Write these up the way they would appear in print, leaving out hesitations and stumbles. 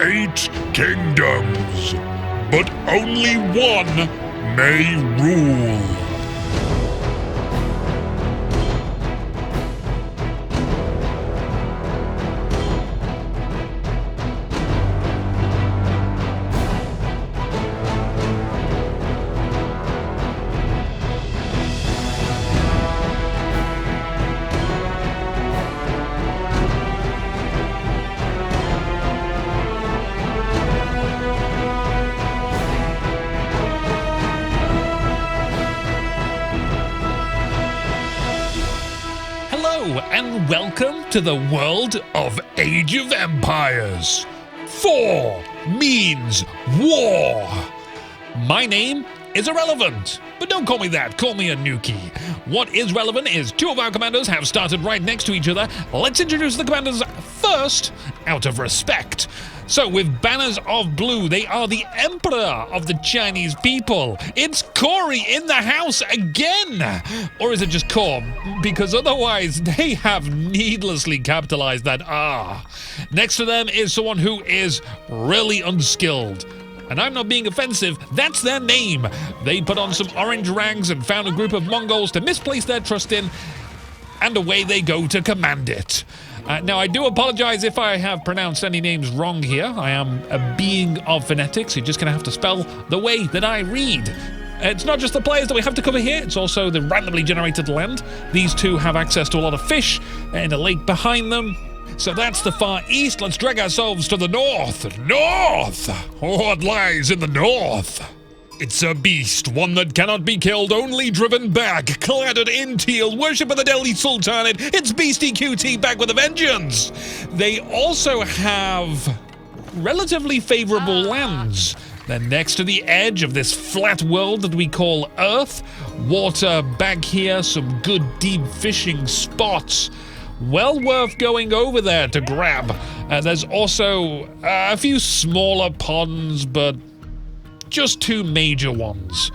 8 kingdoms, but only one may rule. And welcome to the world of Age of Empires. 4 means war. My name is irrelevant, but don't call me that, call me a Nuki. What is relevant is 2 of our commanders have started right next to each other. Let's introduce the commanders first, out of respect. So with banners of blue, they are the Emperor of the Chinese people. It's Corey in the house again! Or is it just Cor? Because otherwise they have needlessly capitalized that R. Next to them is someone who is really unskilled. And I'm not being offensive, that's their name. They put on some orange rags and found a group of Mongols to misplace their trust in, and away they go to command it. Now, I do apologize if I have pronounced any names wrong here. I am a being of phonetics. You're just going to have to spell the way that I read. It's not just the players that we have to cover here, it's also the randomly generated land. These 2 have access to a lot of fish in a lake behind them. So that's the far east. Let's drag ourselves to the north. North! What lies in the north? It's a beast, one that cannot be killed, only driven back, cladded in teal, worship of the Delhi Sultanate. It's BeastyQT back with a vengeance. They also have relatively favorable lands. They're next to the edge of this flat world that we call Earth. Water back here, some good deep fishing spots. Well worth going over there to grab. There's also a few smaller ponds, but just 2 major ones.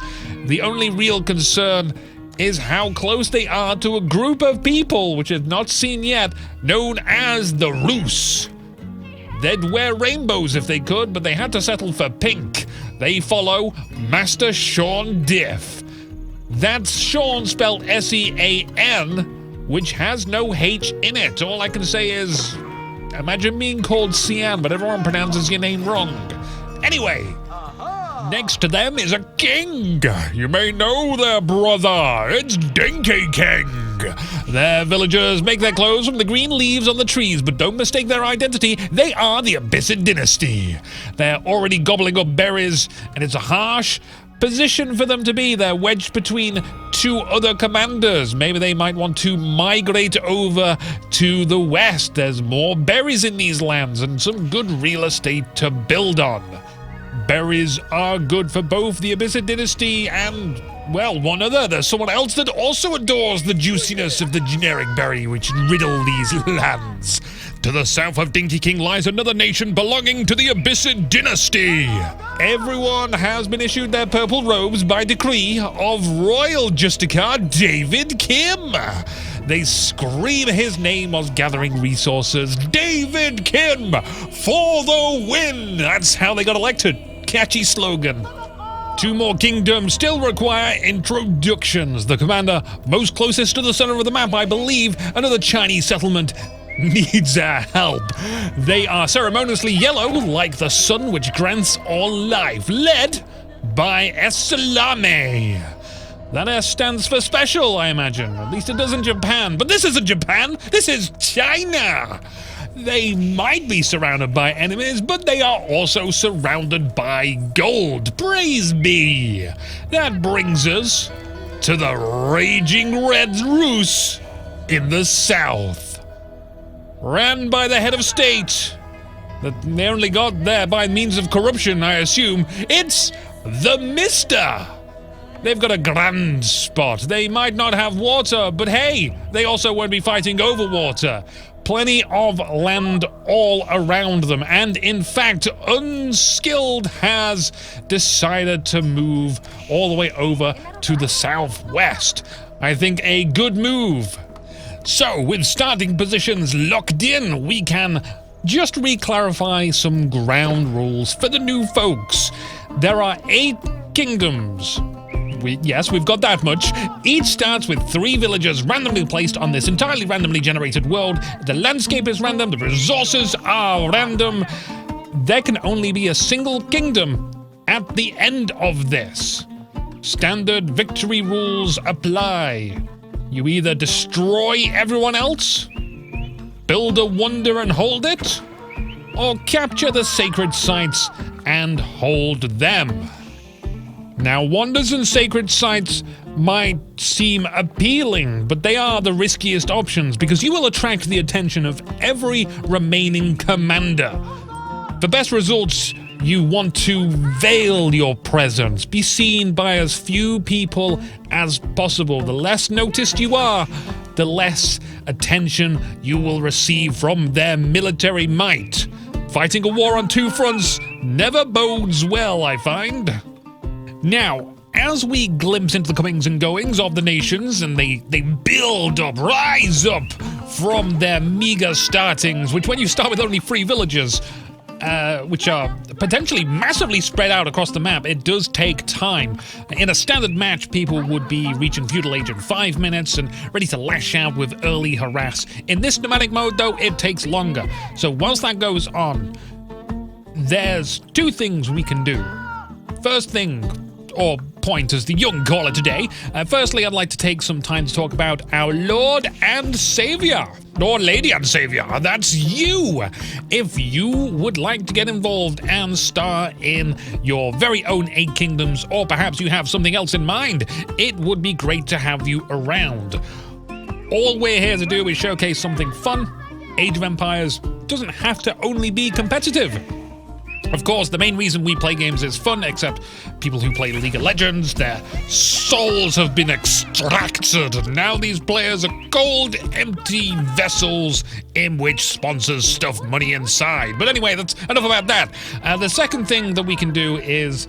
The only real concern is how close they are to a group of people, which is not seen yet, known as the Roos. They'd wear rainbows if they could, but they had to settle for pink. They follow Master Sean Diff. That's Sean spelled S-E-A-N, which has no H in it. All I can say is, imagine being called Cian, but everyone pronounces your name wrong. Anyway, next to them is a king. You may know their brother. It's Dinky King. Their villagers make their clothes from the green leaves on the trees, but don't mistake their identity. They are the Abyssid dynasty. They're already gobbling up berries, and it's a harsh position for them to be. They're wedged between 2 other commanders. Maybe they might want to migrate over to the west. There's more berries in these lands and some good real estate to build on. Berries are good for both the Abyssid dynasty and, well, one other. There's someone else that also adores the juiciness of the generic berry which riddle these lands. To the south of Dinky King lies another nation belonging to the Abyssid dynasty. Everyone has been issued their purple robes by decree of Royal Justicar David Kim. They scream his name whilst gathering resources. David Kim for the win! That's how they got elected. Catchy slogan. 2 more kingdoms still require introductions. The commander most closest to the center of the map, I believe, another Chinese settlement, needs our help. They are ceremoniously yellow, like the sun which grants all life, led by Essalame. That S stands for special, I imagine. At least it does in Japan. But this isn't Japan, this is China. They might be surrounded by enemies, but they are also surrounded by gold. Praise be! That brings us to the Raging Red Roos in the south. Ran by the head of state. That they only got there by means of corruption, I assume. It's the Mister. They've got a grand spot. They might not have water, but hey, they also won't be fighting over water. Plenty of land all around them, and in fact, Unskilled has decided to move all the way over to the southwest. I think a good move. So, with starting positions locked in, we can just to re-clarify some ground rules for the new folks. There are 8 kingdoms. Yes, we've got that much. Each starts with 3 villagers randomly placed on this entirely randomly generated world. The landscape is random, the resources are random. There can only be a single kingdom at the end of this. Standard victory rules apply. You either destroy everyone else, build a wonder and hold it, or capture the sacred sites and hold them. Now, wonders and sacred sites might seem appealing, but they are the riskiest options because you will attract the attention of every remaining commander. For best results, you want to veil your presence, be seen by as few people as possible. The less noticed you are, the less attention you will receive from their military might. Fighting a war on 2 fronts never bodes well, I find. Now, as we glimpse into the comings and goings of the nations, and they build up, rise up from their meager startings, which when you start with only 3 villages, which are potentially massively spread out across the map, it does take time. In a standard match, people would be reaching feudal age in 5 minutes and ready to lash out with early harass. In this nomadic mode, though, it takes longer. So whilst that goes on, there's 2 things we can do. First thing, or point as the young call it today. Firstly, I'd like to take some time to talk about our Lord and Savior. Or Lady and Savior, that's you! If you would like to get involved and star in your very own 8 kingdoms, or perhaps you have something else in mind, it would be great to have you around. All we're here to do is showcase something fun. Age of Empires doesn't have to only be competitive. Of course, the main reason we play games is fun, except people who play League of Legends, their souls have been extracted, and now these players are cold, empty vessels in which sponsors stuff money inside. But anyway, that's enough about that. The second thing that we can do is,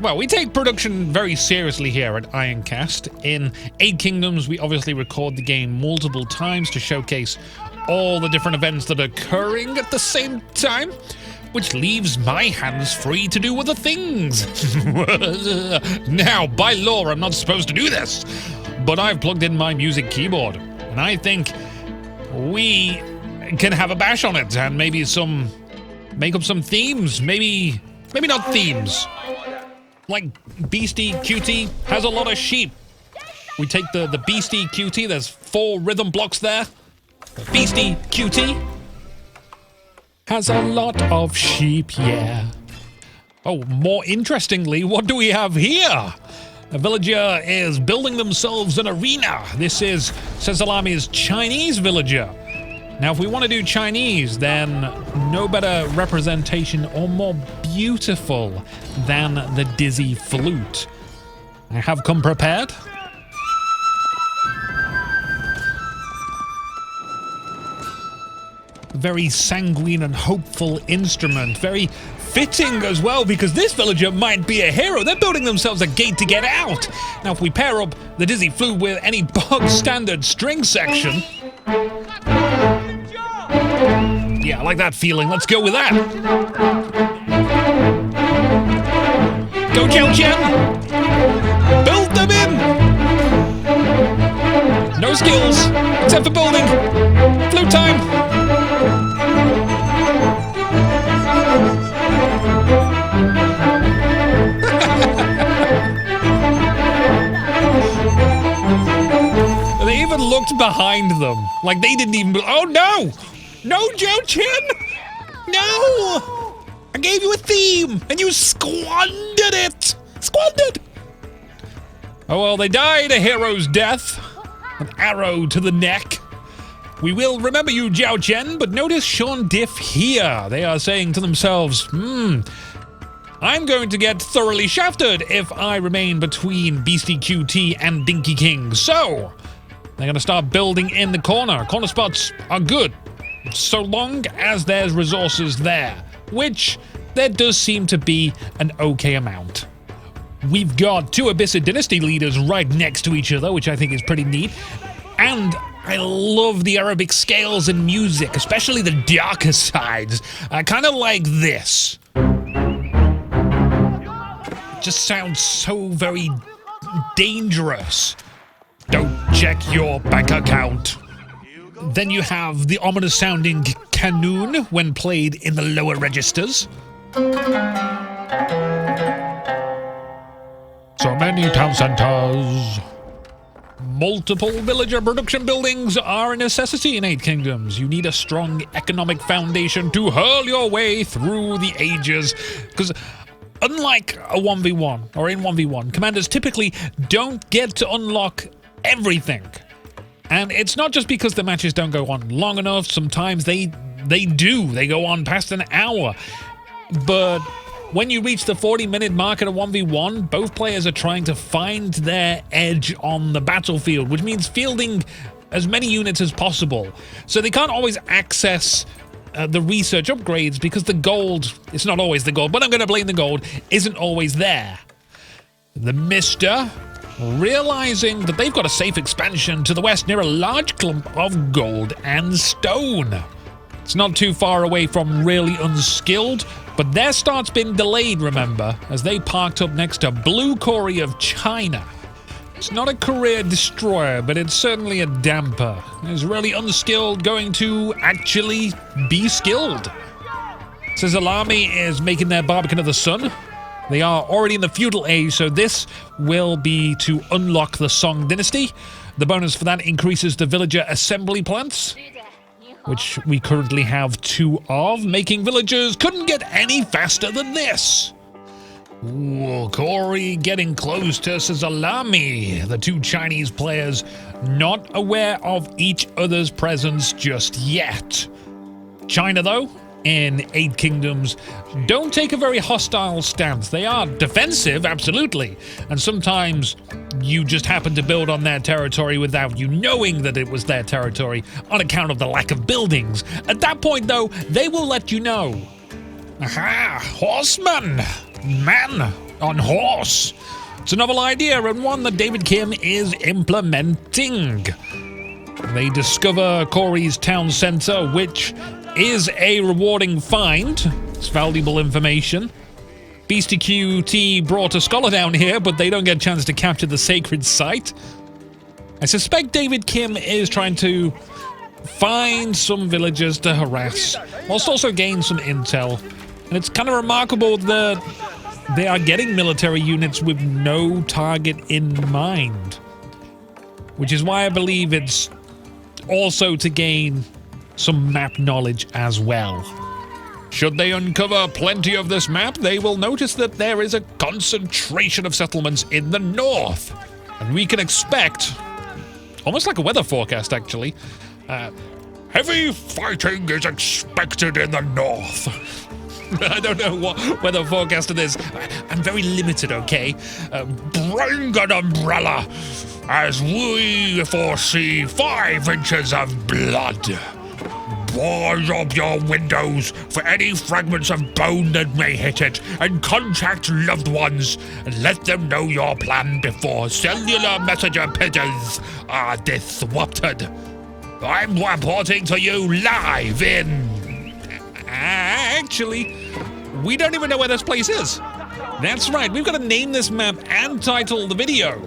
well, we take production very seriously here at Ironcast. In 8 Kingdoms, we obviously record the game multiple times to showcase all the different events that are occurring at the same time, which leaves my hands free to do other things. Now, by law, I'm not supposed to do this, but I've plugged in my music keyboard, and I think we can have a bash on it and maybe make up some themes, maybe not themes. Like BeastyQT has a lot of sheep. We take the BeastyQT, there's 4 rhythm blocks there. BeastyQT has a lot of sheep, yeah. Oh, more interestingly, what do we have here? A villager is building themselves an arena. This is Sezalami's Chinese villager. Now, if we want to do Chinese, then no better representation or more beautiful than the dizzy flute. I have come prepared. Very sanguine and hopeful instrument. Very fitting as well, because this villager might be a hero. They're building themselves a gate to get out. Now, if we pair up the dizzy flute with any bog standard string section... Yeah, I like that feeling. Let's go with that. Go, Zerton! Build them in! No skills, except for building. Flute time! They even looked behind them. Like they didn't even... Oh, no! No, Zerton! No! I gave you a theme, and you squandered it! Squandered! Oh, well, they died a hero's death. An arrow to the neck. We will remember you, Zerton, but notice Sean Diff here. They are saying to themselves, I'm going to get thoroughly shafted if I remain between BeastyQT and Dinky King. So, they're going to start building in the corner. Corner spots are good, so long as there's resources there, which there does seem to be an okay amount. We've got 2 Abyssid Dynasty leaders right next to each other, which I think is pretty neat. And I love the Arabic scales and music, especially the darker sides. Kind of like this. It just sounds so very dangerous. Don't check your bank account. Then you have the ominous sounding kanun when played in the lower registers. So many town centers. Multiple villager production buildings are a necessity in 8 Kingdoms. You need a strong economic foundation to hurl your way through the ages. Because unlike a 1v1 or in 1v1, commanders typically don't get to unlock everything. And it's not just because the matches don't go on long enough. Sometimes they do. They go on past an hour. But when you reach the 40-minute mark at a 1v1, both players are trying to find their edge on the battlefield, which means fielding as many units as possible. So they can't always access the research upgrades because the gold, it's not always the gold, but I'm going to blame the gold, isn't always there. The Mister, realizing that they've got a safe expansion to the west near a large clump of gold and stone. It's not too far away from really unskilled, but their start's been delayed, remember, as they parked up next to Blue Cory of China. It's not a career destroyer, but it's certainly a damper. It's really unskilled going to actually be skilled. Zalami is making their Barbican of the Sun. They are already in the feudal age, so this will be to unlock the Song dynasty. The bonus for that increases the villager assembly plants, which we currently have 2 of. Making villagers couldn't get any faster than this. Ooh, Cory getting close to Zalami. The 2 Chinese players not aware of each other's presence just yet. China, though, in 8 Kingdoms, don't take a very hostile stance. They are defensive, absolutely, and sometimes you just happen to build on their territory without you knowing that it was their territory on account of the lack of buildings. At that point, though, they will let you know. Aha! Horseman! Man on horse! It's a novel idea and one that David Kim is implementing. They discover Cory's town centre, which is a rewarding find. It's valuable information. BeastyQT brought a scholar down here, but they don't get a chance to capture the sacred site. I suspect David Kim is trying to find some villagers to harass, whilst also gain some intel. And it's kind of remarkable that they are getting military units with no target in mind. Which is why I believe it's also to gain some map knowledge as well. Should they uncover plenty of this map, they will notice that there is a concentration of settlements in the north. And we can expect, almost like a weather forecast actually, heavy fighting is expected in the north. I don't know what weather forecast it is. I'm very limited, okay? Bring an umbrella, as we foresee 5 inches of blood. Wall up your windows for any fragments of bone that may hit it, and contact loved ones and let them know your plan before cellular messenger pigeons are disrupted. I'm reporting to you live in... Actually, we don't even know where this place is. That's right, we've got to name this map and title the video.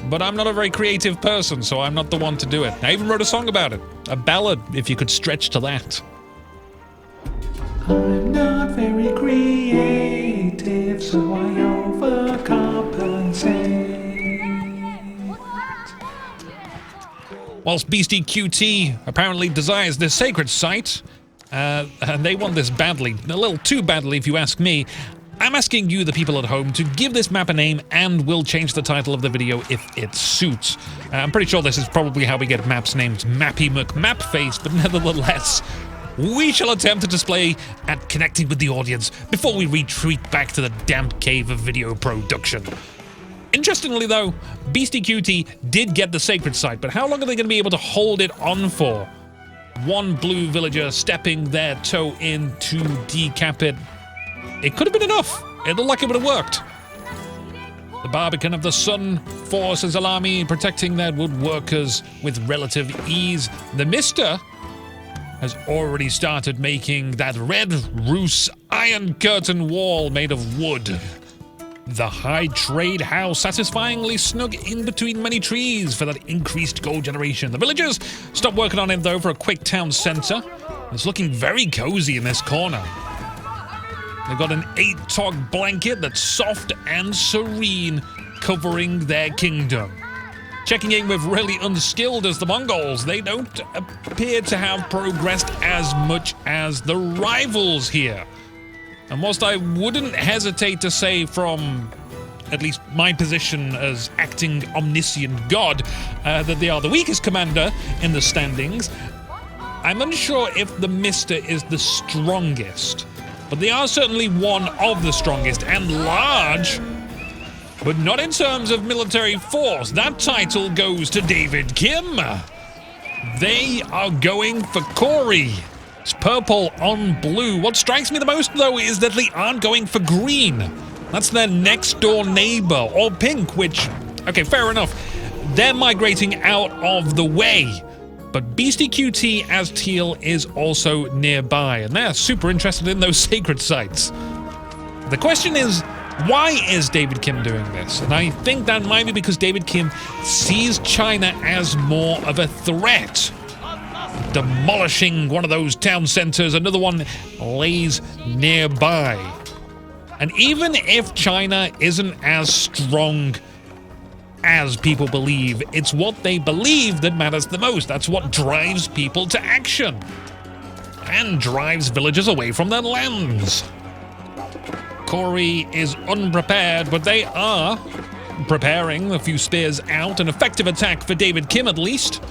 But I'm not a very creative person, so I'm not the one to do it. I even wrote a song about it. A ballad, if you could stretch to that. I'm not very creative, so I overcompensate. Whilst BeastyQT apparently desires this sacred site, and they want this badly, a little too badly if you ask me, I'm asking you, the people at home, to give this map a name, and we'll change the title of the video if it suits. I'm pretty sure this is probably how we get maps named Mappy McMapface, but nevertheless, we shall attempt to display at connecting with the audience before we retreat back to the damp cave of video production. Interestingly though, BeastyQT did get the sacred site, but how long are they going to be able to hold it on for? One blue villager stepping their toe in to decap it. It could have been enough. It looked like it would have worked. The Barbican of the Sun forces Alami, protecting their woodworkers with relative ease. The Mister has already started making that red Roos iron curtain wall made of wood. The High Trade House satisfyingly snug in between many trees for that increased gold generation. The villagers stop working on it though for a quick town center. It's looking very cozy in this corner. They've got an 8-tog blanket that's soft and serene, covering their kingdom. Checking in with really unskilled as the Mongols, they don't appear to have progressed as much as the rivals here. And whilst I wouldn't hesitate to say from at least my position as acting omniscient god that they are the weakest commander in the standings, I'm unsure if the Mister is the strongest. But they are certainly one of the strongest and large, but not in terms of military force. That title goes to David Kim. They are going for Corey. It's purple on blue. What strikes me the most, though, is that they aren't going for green. That's their next door neighbor, or pink, which, okay, fair enough. They're migrating out of the way. But BeastyQT as teal is also nearby, and they're super interested in those sacred sites. The question is, why is David Kim doing this? And I think that might be because David Kim sees China as more of a threat. Demolishing one of those town centers, another one lays nearby. And even if China isn't as strong as people believe, it's what they believe that matters the most. That's what drives people to action and drives villagers away from their lands. Corey is unprepared, but they are preparing a few spears out. An effective attack for David Kim, at least.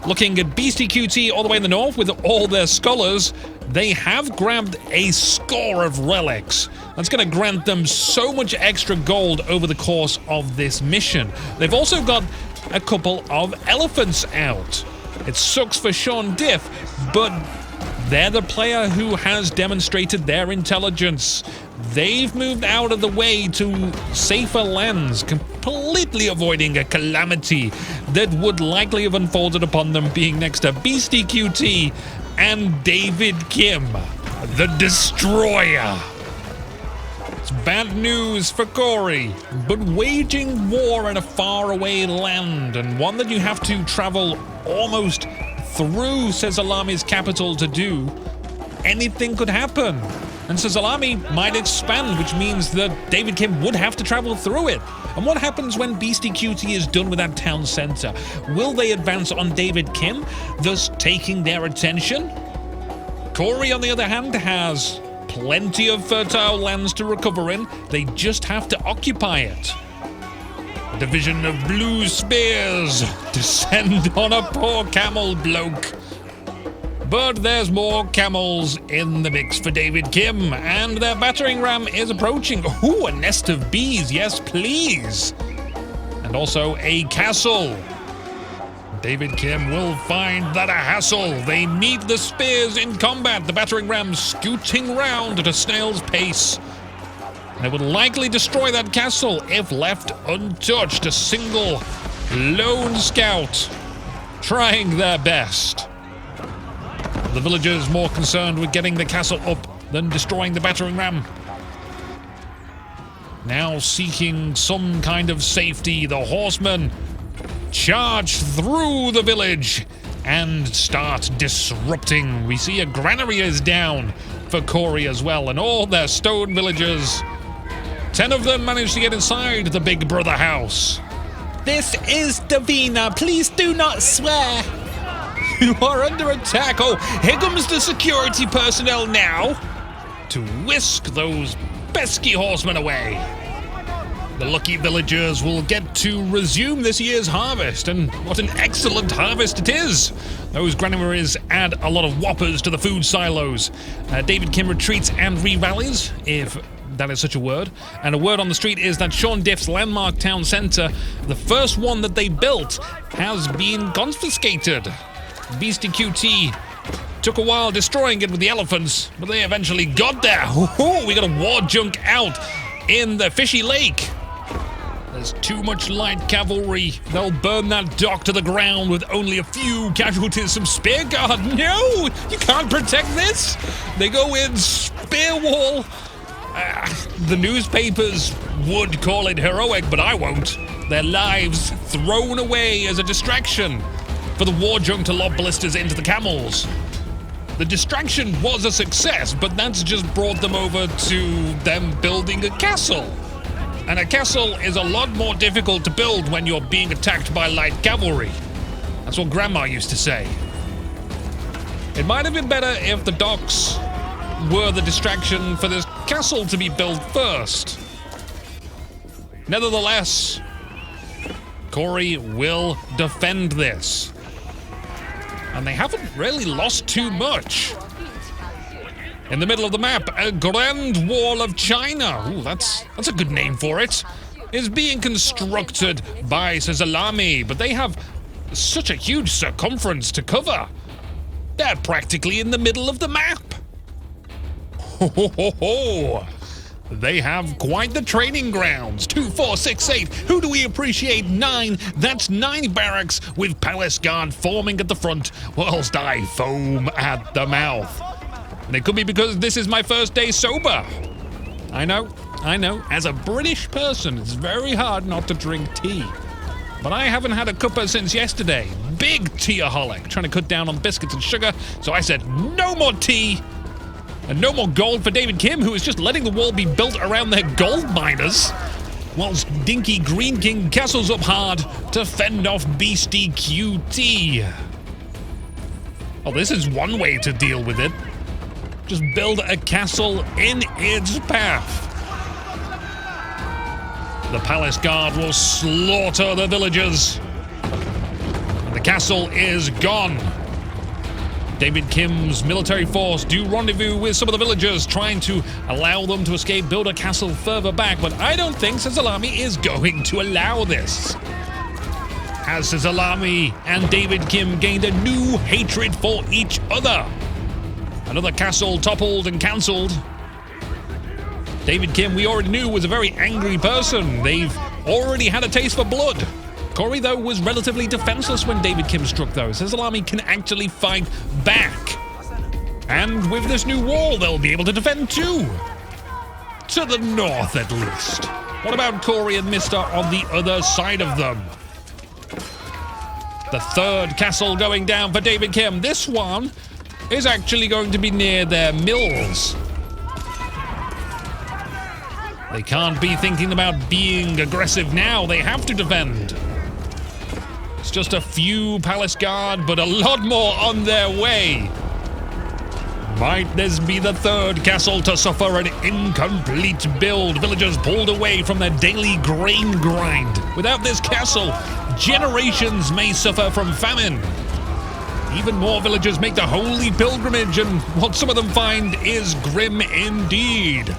Looking at BeastyQT all the way in the north with all their scholars, they have grabbed a score of relics. That's going to grant them so much extra gold over the course of this mission. They've also got a couple of elephants out. It sucks for Sean Diff, but they're the player who has demonstrated their intelligence. They've moved out of the way to safer lands, completely avoiding a calamity that would likely have unfolded upon them being next to BeastyQT and David Kim, the Destroyer. It's bad news for Corey, but waging war in a faraway land, and one that you have to travel almost through Sezalami's capital to do, anything could happen. And Sezalami might expand, which means that David Kim would have to travel through it. And what happens when BeastyQT is done with that town center? Will they advance on David Kim, thus taking their attention? Corey, on the other hand, has plenty of fertile lands to recover in. They just have to occupy it. A division of blue spears descend on a poor camel bloke. But there's more camels in the mix for David Kim, and their battering ram is approaching. Ooh, a nest of bees, yes please. And also a castle. David Kim will find that a hassle. They meet the spears in combat, the battering ram scooting round at a snail's pace. They would likely destroy that castle if left untouched. A single lone scout trying their best. The villagers more concerned with getting the castle up than destroying the battering ram. Now seeking some kind of safety, the horsemen charge through the village and start disrupting. We see a granary is down for Corey as well, and all their stone villagers. 10 of them managed to get inside the Big Brother house. This is Davina. Please do not swear. You are under attack. Oh, here comes the security personnel now to whisk those pesky horsemen away. The lucky villagers will get to resume this year's harvest, and what an excellent harvest it is. Those granaries add a lot of whoppers to the food silos. David Kim retreats and re-rallies, if that is such a word. And a word on the street is that Sean Diff's landmark town center, the first one that they built, has been confiscated. BeastyQT took a while destroying it with the elephants, but they eventually got there. Ooh, we got a war junk out in the fishy lake. There's too much light cavalry. They'll burn that dock to the ground with only a few casualties. Some spear guard. No! You can't protect this! They go in, spear wall. The newspapers would call it heroic, but I won't. Their lives thrown away as a distraction for the war junk to lob ballistas into the camels. The distraction was a success, but that's just brought them over to them building a castle. And a castle is a lot more difficult to build when you're being attacked by light cavalry. That's what Grandma used to say. It might have been better if the docks were the distraction for this castle to be built first. Nevertheless, Corey will defend this. And they haven't really lost too much. In the middle of the map, a Grand Wall of China, ooh, that's a good name for it, is being constructed by Sazalami, but they have such a huge circumference to cover. They're practically in the middle of the map. Ho ho ho ho! They have quite the training grounds. 2, 4, 6, 8. Who do we appreciate? 9. That's 9 barracks with Palace Guard forming at the front, whilst I foam at the mouth. And it could be because this is my first day sober. I know. As a British person, it's very hard not to drink tea. But I haven't had a cuppa since yesterday. Big teaaholic, trying to cut down on biscuits and sugar. So I said, no more tea. And no more gold for David Kim, who is just letting the wall be built around their gold miners. Whilst Dinky Green King castles up hard to fend off BeastyQT. Oh, this is one way to deal with it. Just build a castle in its path. The Palace Guard will slaughter the villagers. And the castle is gone. David Kim's military force do rendezvous with some of the villagers, trying to allow them to escape, build a castle further back, but I don't think Sazalami is going to allow this. As Sazalami and David Kim gained a new hatred for each other. Another castle toppled and cancelled. David Kim, we already knew, was a very angry person. They've already had a taste for blood. Corey, though, was relatively defenseless when David Kim struck, though. Sazalami can actually fight back. And with this new wall, they'll be able to defend too. To the north, at least. What about Corey and Mister on the other side of them? The third castle going down for David Kim. This one is actually going to be near their mills. They can't be thinking about being aggressive now. They have to defend. It's just a few Palace Guard, but a lot more on their way. Might this be the third castle to suffer an incomplete build? Villagers pulled away from their daily grain grind. Without this castle, generations may suffer from famine. Even more villagers make the holy pilgrimage, and what some of them find is grim indeed.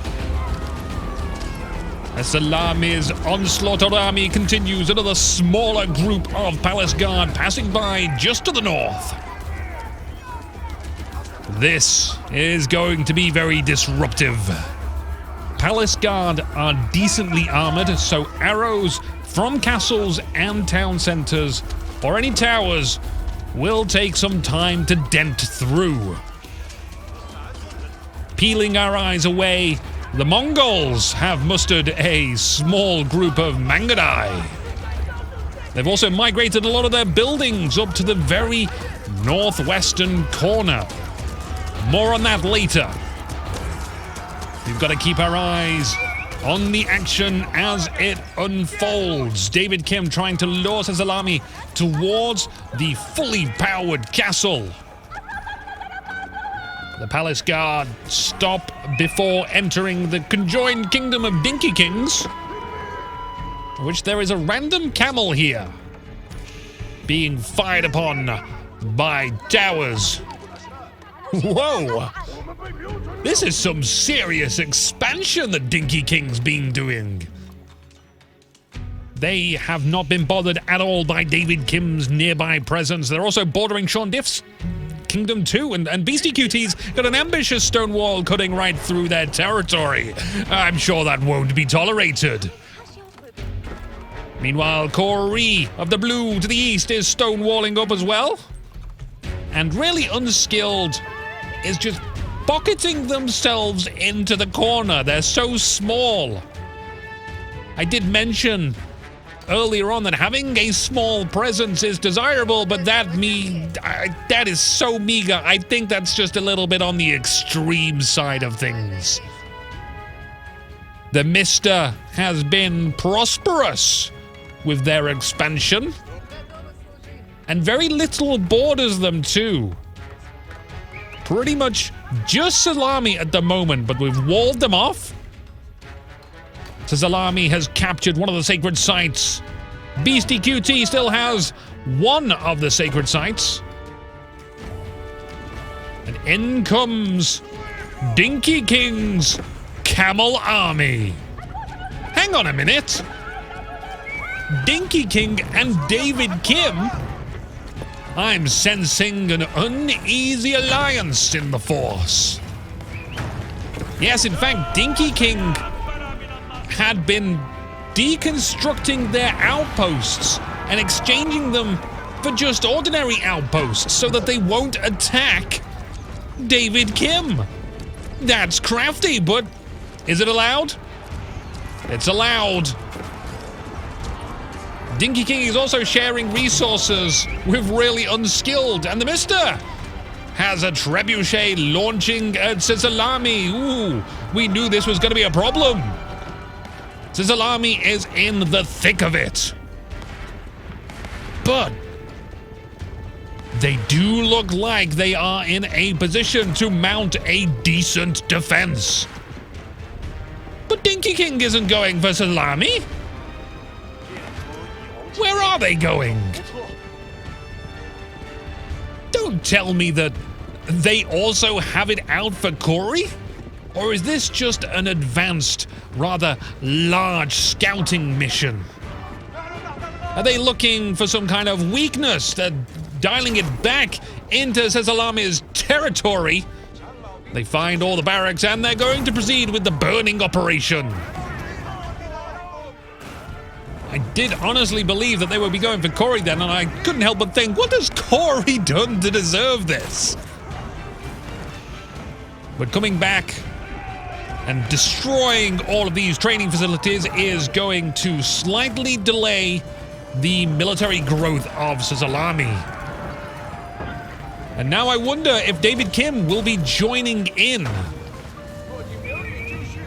As Salami's onslaught army continues, another smaller group of Palace Guard passing by just to the north. This is going to be very disruptive. Palace Guard are decently armored, so arrows from castles and town centers or any towers will take some time to dent through. Peeling our eyes away, the Mongols have mustered a small group of Mangadai. They've also migrated a lot of their buildings up to the very northwestern corner. More on that later. We've got to keep our eyes on the action as it unfolds. David Kim trying to lure Sazalami towards the fully powered castle. The Palace Guard stop before entering the conjoined kingdom of Dinky Kings, which there is a random camel here being fired upon by towers. Whoa! This is some serious expansion that Dinky King's been doing. They have not been bothered at all by David Kim's nearby presence. They're also bordering Sean Diff's kingdom too, and BeastyQT's got an ambitious stone wall cutting right through their territory. I'm sure that won't be tolerated. Meanwhile, Corey of the blue to the east is stonewalling up as well. And really unskilled is just pocketing themselves into the corner. They're so small. I did mention earlier on that having a small presence is desirable, but that is so meager. I think that's just a little bit on the extreme side of things. The Mister has been prosperous with their expansion, and very little borders them too. Pretty much just Salami at the moment, but we've walled them off. So Salami has captured one of the sacred sites. BeastyQT still has one of the sacred sites. And in comes Dinky King's Camel Army. Hang on a minute. Dinky King and David Kim? I'm sensing an uneasy alliance in the Force. Yes, in fact, Dinky King had been deconstructing their outposts and exchanging them for just ordinary outposts so that they won't attack David Kim. That's crafty, but is it allowed? It's allowed. Dinky King is also sharing resources with really unskilled, and the Mister has a trebuchet launching at Salami. Ooh, we knew this was going to be a problem. Salami is in the thick of it. But they do look like they are in a position to mount a decent defense. But Dinky King isn't going for Salami. Where are they going? Don't tell me that they also have it out for Corey? Or is this just an advanced, rather large scouting mission? Are they looking for some kind of weakness? They're dialing it back into Salami's territory. They find all the barracks and they're going to proceed with the burning operation. I did honestly believe that they would be going for Corey then, and I couldn't help but think, what has Corey done to deserve this? But coming back and destroying all of these training facilities is going to slightly delay the military growth of Salami. And now I wonder if David Kim will be joining in.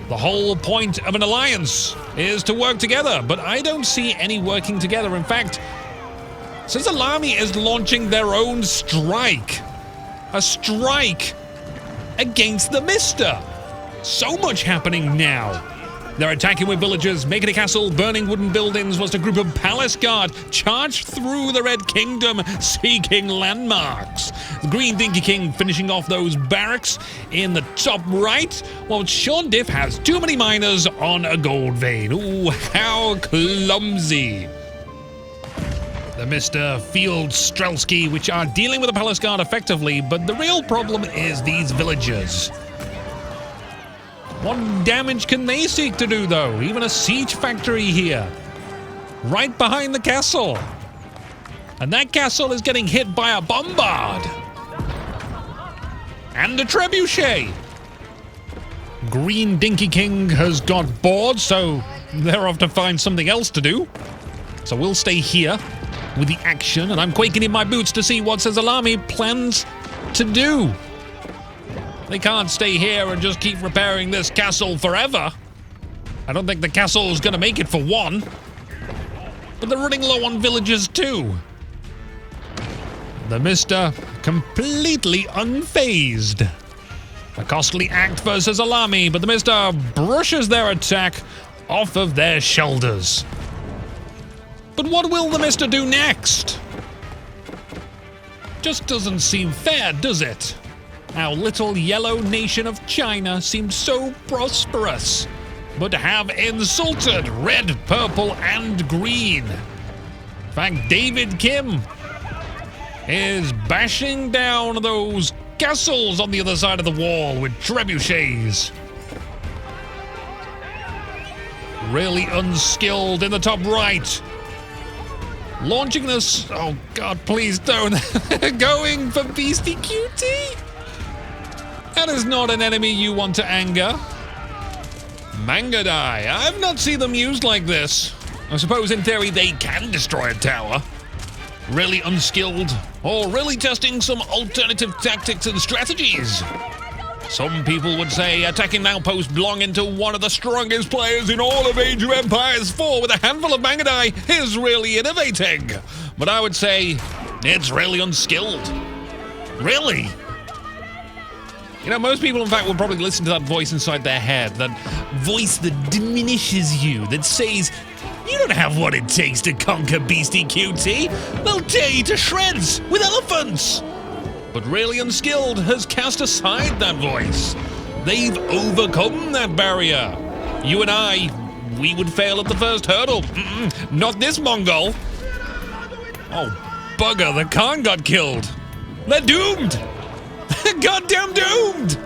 The whole point of an alliance is to work together, but I don't see any working together. In fact, Salami is launching their own strike. A strike against the Mister. So much happening now. They're attacking with villagers, making a castle, burning wooden buildings, whilst a group of palace guard charge through the Red Kingdom, seeking landmarks. The Green Dinky King finishing off those barracks in the top right, while Sean Diff has too many miners on a gold vein. Ooh, how clumsy. The Mr. Field Strelsky, which are dealing with the palace guard effectively, but the real problem is these villagers. What damage can they seek to do, though? Even a siege factory here, right behind the castle. And that castle is getting hit by a bombard. And a trebuchet. Green Dinky King has got bored, so they're off to find something else to do. So we'll stay here with the action, and I'm quaking in my boots to see what Salami plans to do. They can't stay here and just keep repairing this castle forever. I don't think the castle's gonna make it for one. But they're running low on villagers too. The Mister completely unfazed. A costly act versus Salami, but the Mister brushes their attack off of their shoulders. But what will the Mister do next? Just doesn't seem fair, does it? Our little yellow nation of China seemed so prosperous, but have insulted red, purple, and green. In fact, David Kim is bashing down those castles on the other side of the wall with trebuchets. Really unskilled in the top right. Launching us. Oh god, please don't. Going for BeastyQT. That is not an enemy you want to anger. Mangadai. I've not seen them used like this. I suppose in theory they can destroy a tower. Really unskilled, or really testing some alternative tactics and strategies. Some people would say attacking an outpost belonging to one of the strongest players in all of Age of Empires 4 with a handful of Mangadai is really innovating. But I would say it's really unskilled. Really? You know, most people, in fact, will probably listen to that voice inside their head, that voice that diminishes you, that says, you don't have what it takes to conquer BeastyQT. They'll tear you to shreds with elephants. But really unskilled has cast aside that voice. They've overcome that barrier. You and I, we would fail at the first hurdle. Not this Mongol. Oh, bugger, the Khan got killed. They're doomed. Goddamn doomed!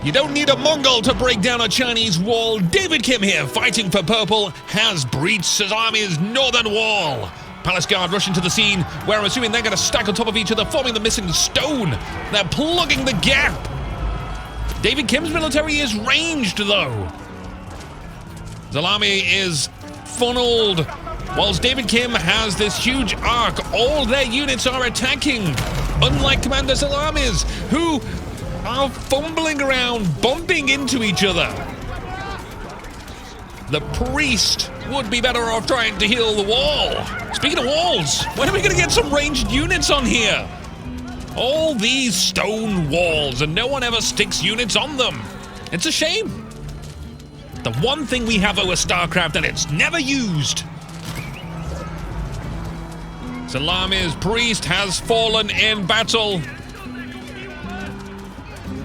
You don't need a Mongol to break down a Chinese wall. David Kim here, fighting for purple, has breached his army's northern wall. Palace Guard rushing to the scene, where I'm assuming they're going to stack on top of each other, forming the missing stone. They're plugging the gap. David Kim's military is ranged, though. Zalami is funneled. Whilst David Kim has this huge arc, all their units are attacking. Unlike Commander Salami's, who are fumbling around, bumping into each other. The priest would be better off trying to heal the wall. Speaking of walls, when are we going to get some ranged units on here? All these stone walls, and no one ever sticks units on them. It's a shame. The one thing we have over StarCraft, and it's never used. Salami's priest has fallen in battle.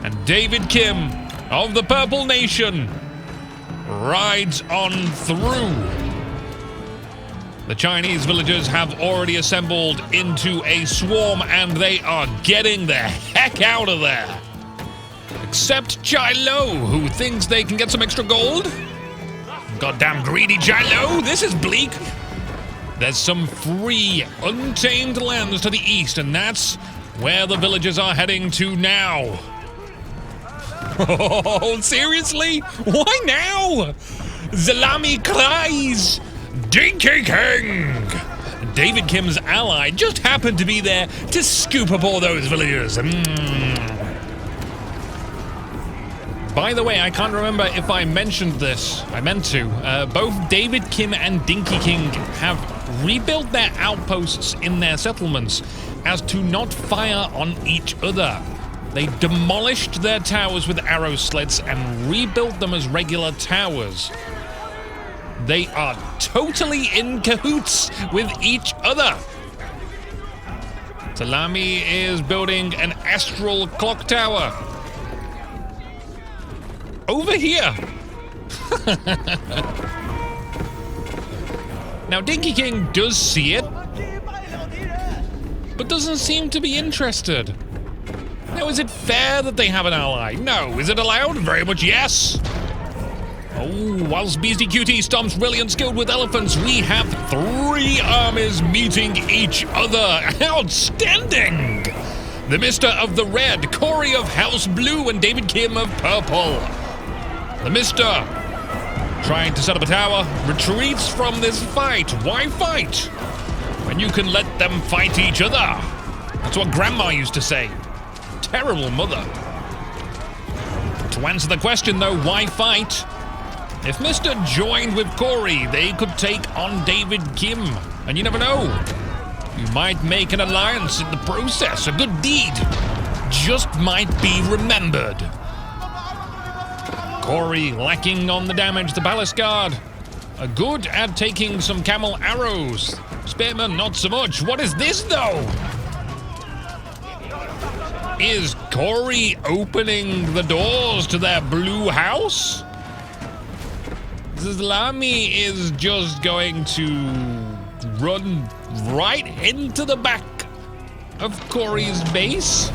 And David Kim of the Purple Nation rides on through. The Chinese villagers have already assembled into a swarm and they are getting the heck out of there. Except Chai Lo, who thinks they can get some extra gold. Goddamn greedy Chai Lo, this is bleak. There's some free, untamed lands to the east, and that's where the villagers are heading to now. Oh, seriously? Why now? Zalami cries, Dinky King! David Kim's ally just happened to be there to scoop up all those villagers. By the way, I can't remember if I mentioned this. I meant to. Both David Kim and Dinky King have rebuilt their outposts in their settlements as to not fire on each other. They demolished their towers with arrow slits and rebuilt them as regular towers. They are totally in cahoots with each other. Salami is building an astral clock tower. Over here. Now, Dinky King does see it, but doesn't seem to be interested. Now, is it fair that they have an ally? No. Is it allowed? Very much yes. Oh, whilst BeastyQT stomps really unskilled with elephants, we have 3 armies meeting each other. Outstanding! The Mister of the Red, Corey of House Blue, and David Kim of Purple. The Mister, trying to set up a tower, retreats from this fight. Why fight when you can let them fight each other? That's what Grandma used to say. Terrible mother. To answer the question, though, why fight? If Mister joined with Corey, they could take on David Kim. And you never know. You might make an alliance in the process. A good deed just might be remembered. Corey lacking on the damage. The Palace Guard are good at taking some camel arrows. Spearman, not so much. What is this, though? Is Corey opening the doors to their blue house? Zalami is just going to run right into the back of Corey's base.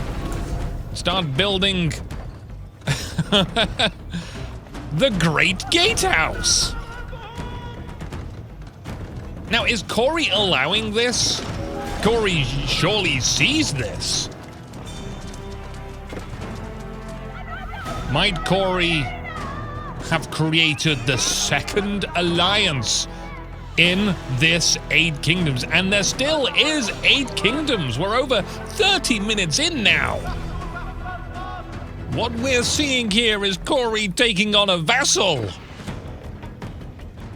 Start building the Great Gatehouse. Now, is Corey allowing this? Corey surely sees this. Might Corey have created the second alliance in this 8 Kingdoms? And there still is 8 Kingdoms. We're over 30 minutes in now. What we're seeing here is Corey taking on a vassal.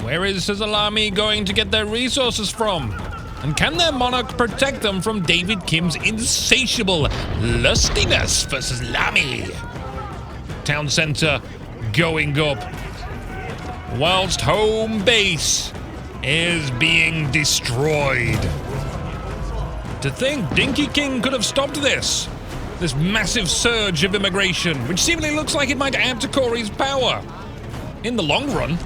Where is his army going to get their resources from? And can their monarch protect them from David Kim's insatiable lustiness versus Lamy? Town center going up, whilst home base is being destroyed. To think Dinky King could have stopped this massive surge of immigration, which seemingly looks like it might add to Corey's power. In the long run,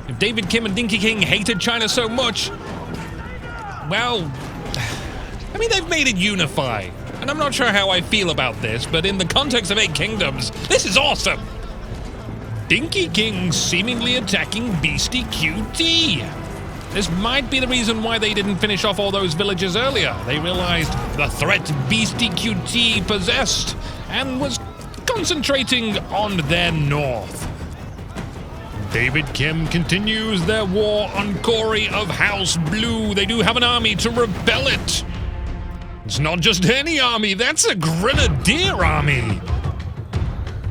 if David Kim and Dinky King hated China so much, well, I mean, they've made it unify. And I'm not sure how I feel about this, but in the context of 8 Kingdoms, this is awesome. Dinky King seemingly attacking BeastyQT. This might be the reason why they didn't finish off all those villages earlier. They realized the threat BeastyQT possessed and was concentrating on their north. David Kim continues their war on Corey of House Blue. They do have an army to repel it. It's not just any army, that's a grenadier army.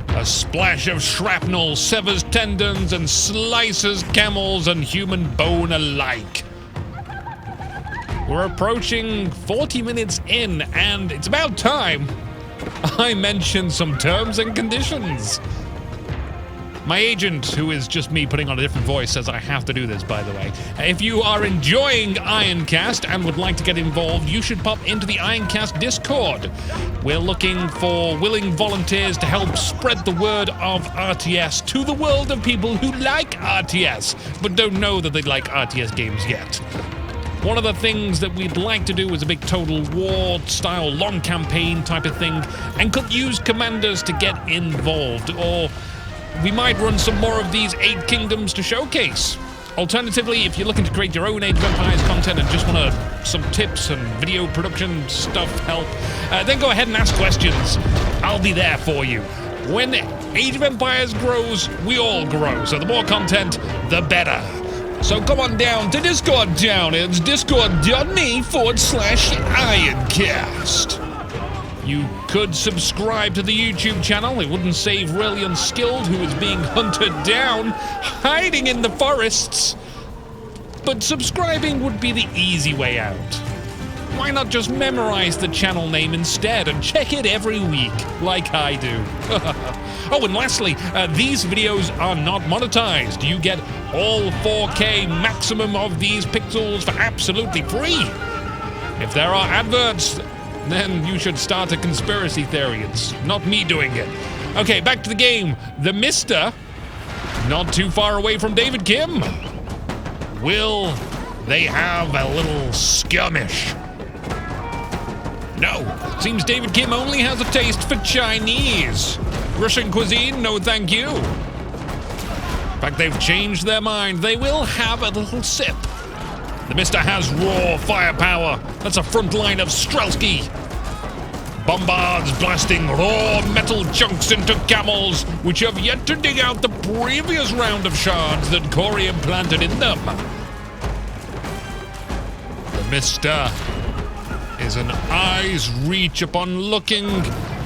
A splash of shrapnel severs tendons and slices camels and human bone alike. We're approaching 40 minutes in, and it's about time I mention some terms and conditions. My agent, who is just me putting on a different voice, says I have to do this, by the way. If you are enjoying Ironcast and would like to get involved, you should pop into the Ironcast Discord. We're looking for willing volunteers to help spread the word of RTS to the world of people who like RTS, but don't know that they like RTS games yet. One of the things that we'd like to do is a big Total War style long campaign type of thing, and could use commanders to get involved, or we might run some more of these 8 Kingdoms to showcase. Alternatively, if you're looking to create your own Age of Empires content and just want some tips and video production stuff help, then go ahead and ask questions. I'll be there for you. When Age of Empires grows, we all grow. So the more content, the better. So come on down to Discord down. It's discord.me/Ironcast. You could subscribe to the YouTube channel. It wouldn't save really unskilled who is being hunted down, hiding in the forests. But subscribing would be the easy way out. Why not just memorize the channel name instead and check it every week, like I do? Oh, and lastly, these videos are not monetized. You get all 4K maximum of these pixels for absolutely free. If there are adverts, then you should start a conspiracy theory. It's not me doing it. Okay, back to the game. The Mister, not too far away from David Kim. Will they have a little skirmish? No. Seems David Kim only has a taste for Chinese. Russian cuisine? No, thank you. In fact, they've changed their mind. They will have a little sip. The Mister has raw firepower. That's a front line of Strelsky. Bombards blasting raw metal chunks into camels, which have yet to dig out the previous round of shards that Corey implanted in them. The Mister is an eye's reach upon looking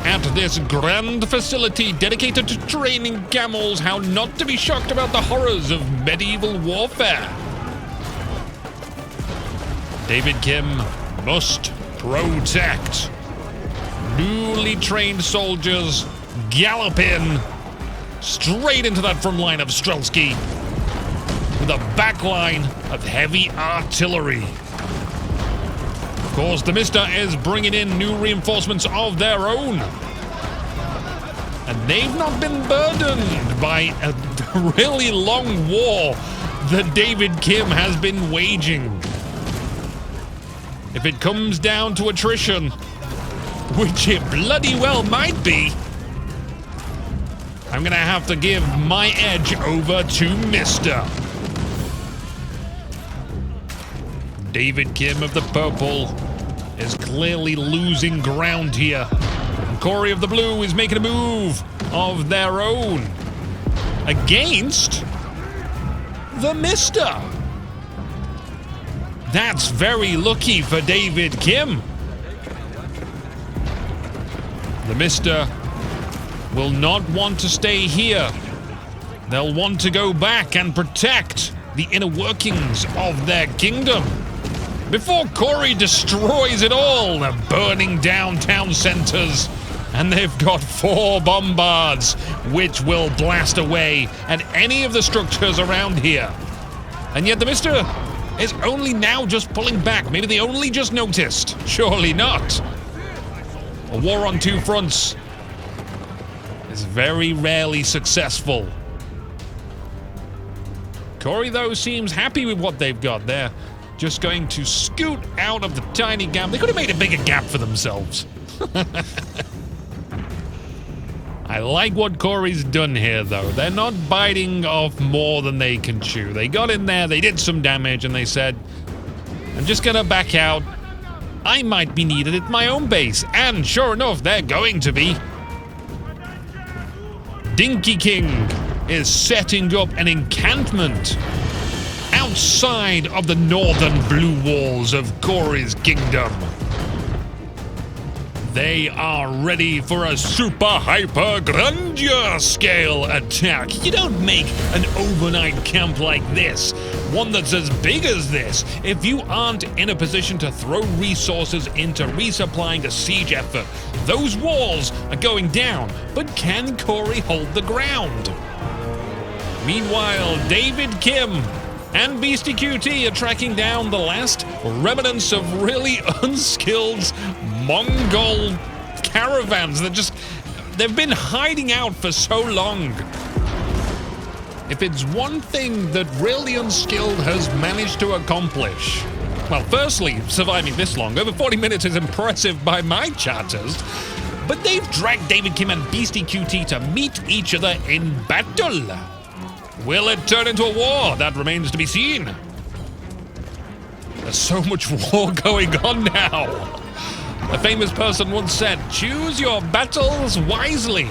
at this grand facility dedicated to training camels how not to be shocked about the horrors of medieval warfare. David Kim must protect. Newly trained soldiers gallop in straight into that front line of Strelsky with a backline of heavy artillery. Of course, the Mister is bringing in new reinforcements of their own. And they've not been burdened by a really long war that David Kim has been waging. If it comes down to attrition, which it bloody well might be, I'm gonna have to give my edge over to Mister. David Kim of the purple is clearly losing ground here. And Corey of the blue is making a move of their own against the Mister. That's very lucky for David Kim. The Mister will not want to stay here. They'll want to go back and protect the inner workings of their kingdom before Corey destroys it all, burning down town centers. And they've got 4 bombards, which will blast away at any of the structures around here. And yet the Mister is only now just pulling back. Maybe they only just noticed. Surely not. A war on 2 fronts is very rarely successful. Corey, though, seems happy with what they've got. They're just going to scoot out of the tiny gap. They could have made a bigger gap for themselves. I like what Corey's done here, though. They're not biting off more than they can chew. They got in there, they did some damage, and they said, I'm just gonna back out. I might be needed at my own base. And sure enough, they're going to be. Dinky King is setting up an encampment outside of the northern blue walls of Corey's kingdom. They are ready for a super hyper grandeur scale attack. You don't make an overnight camp like this, one that's as big as this, if you aren't in a position to throw resources into resupplying a siege effort. Those walls are going down, but can Corey hold the ground? Meanwhile, David Kim and BeastyQT are tracking down the last remnants of really unskilled Mongol caravans that they've been hiding out for so long. If it's one thing that really unskilled has managed to accomplish, well, firstly, surviving this long, over 40 minutes is impressive by my charters, but they've dragged David Kim and BeastyQT to meet each other in battle. Will it turn into a war? That remains to be seen. There's so much war going on now. A famous person once said, choose your battles wisely.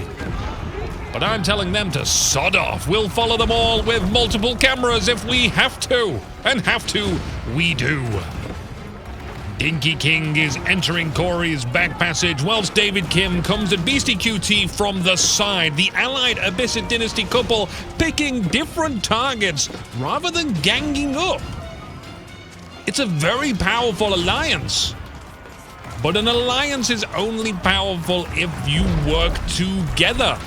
But I'm telling them to sod off. We'll follow them all with multiple cameras if we have to. And have to, we do. Dinky King is entering Corey's back passage, whilst David Kim comes at BeastyQT from the side. The allied Abyssid Dynasty couple picking different targets rather than ganging up. It's a very powerful alliance. But an alliance is only powerful if you work together.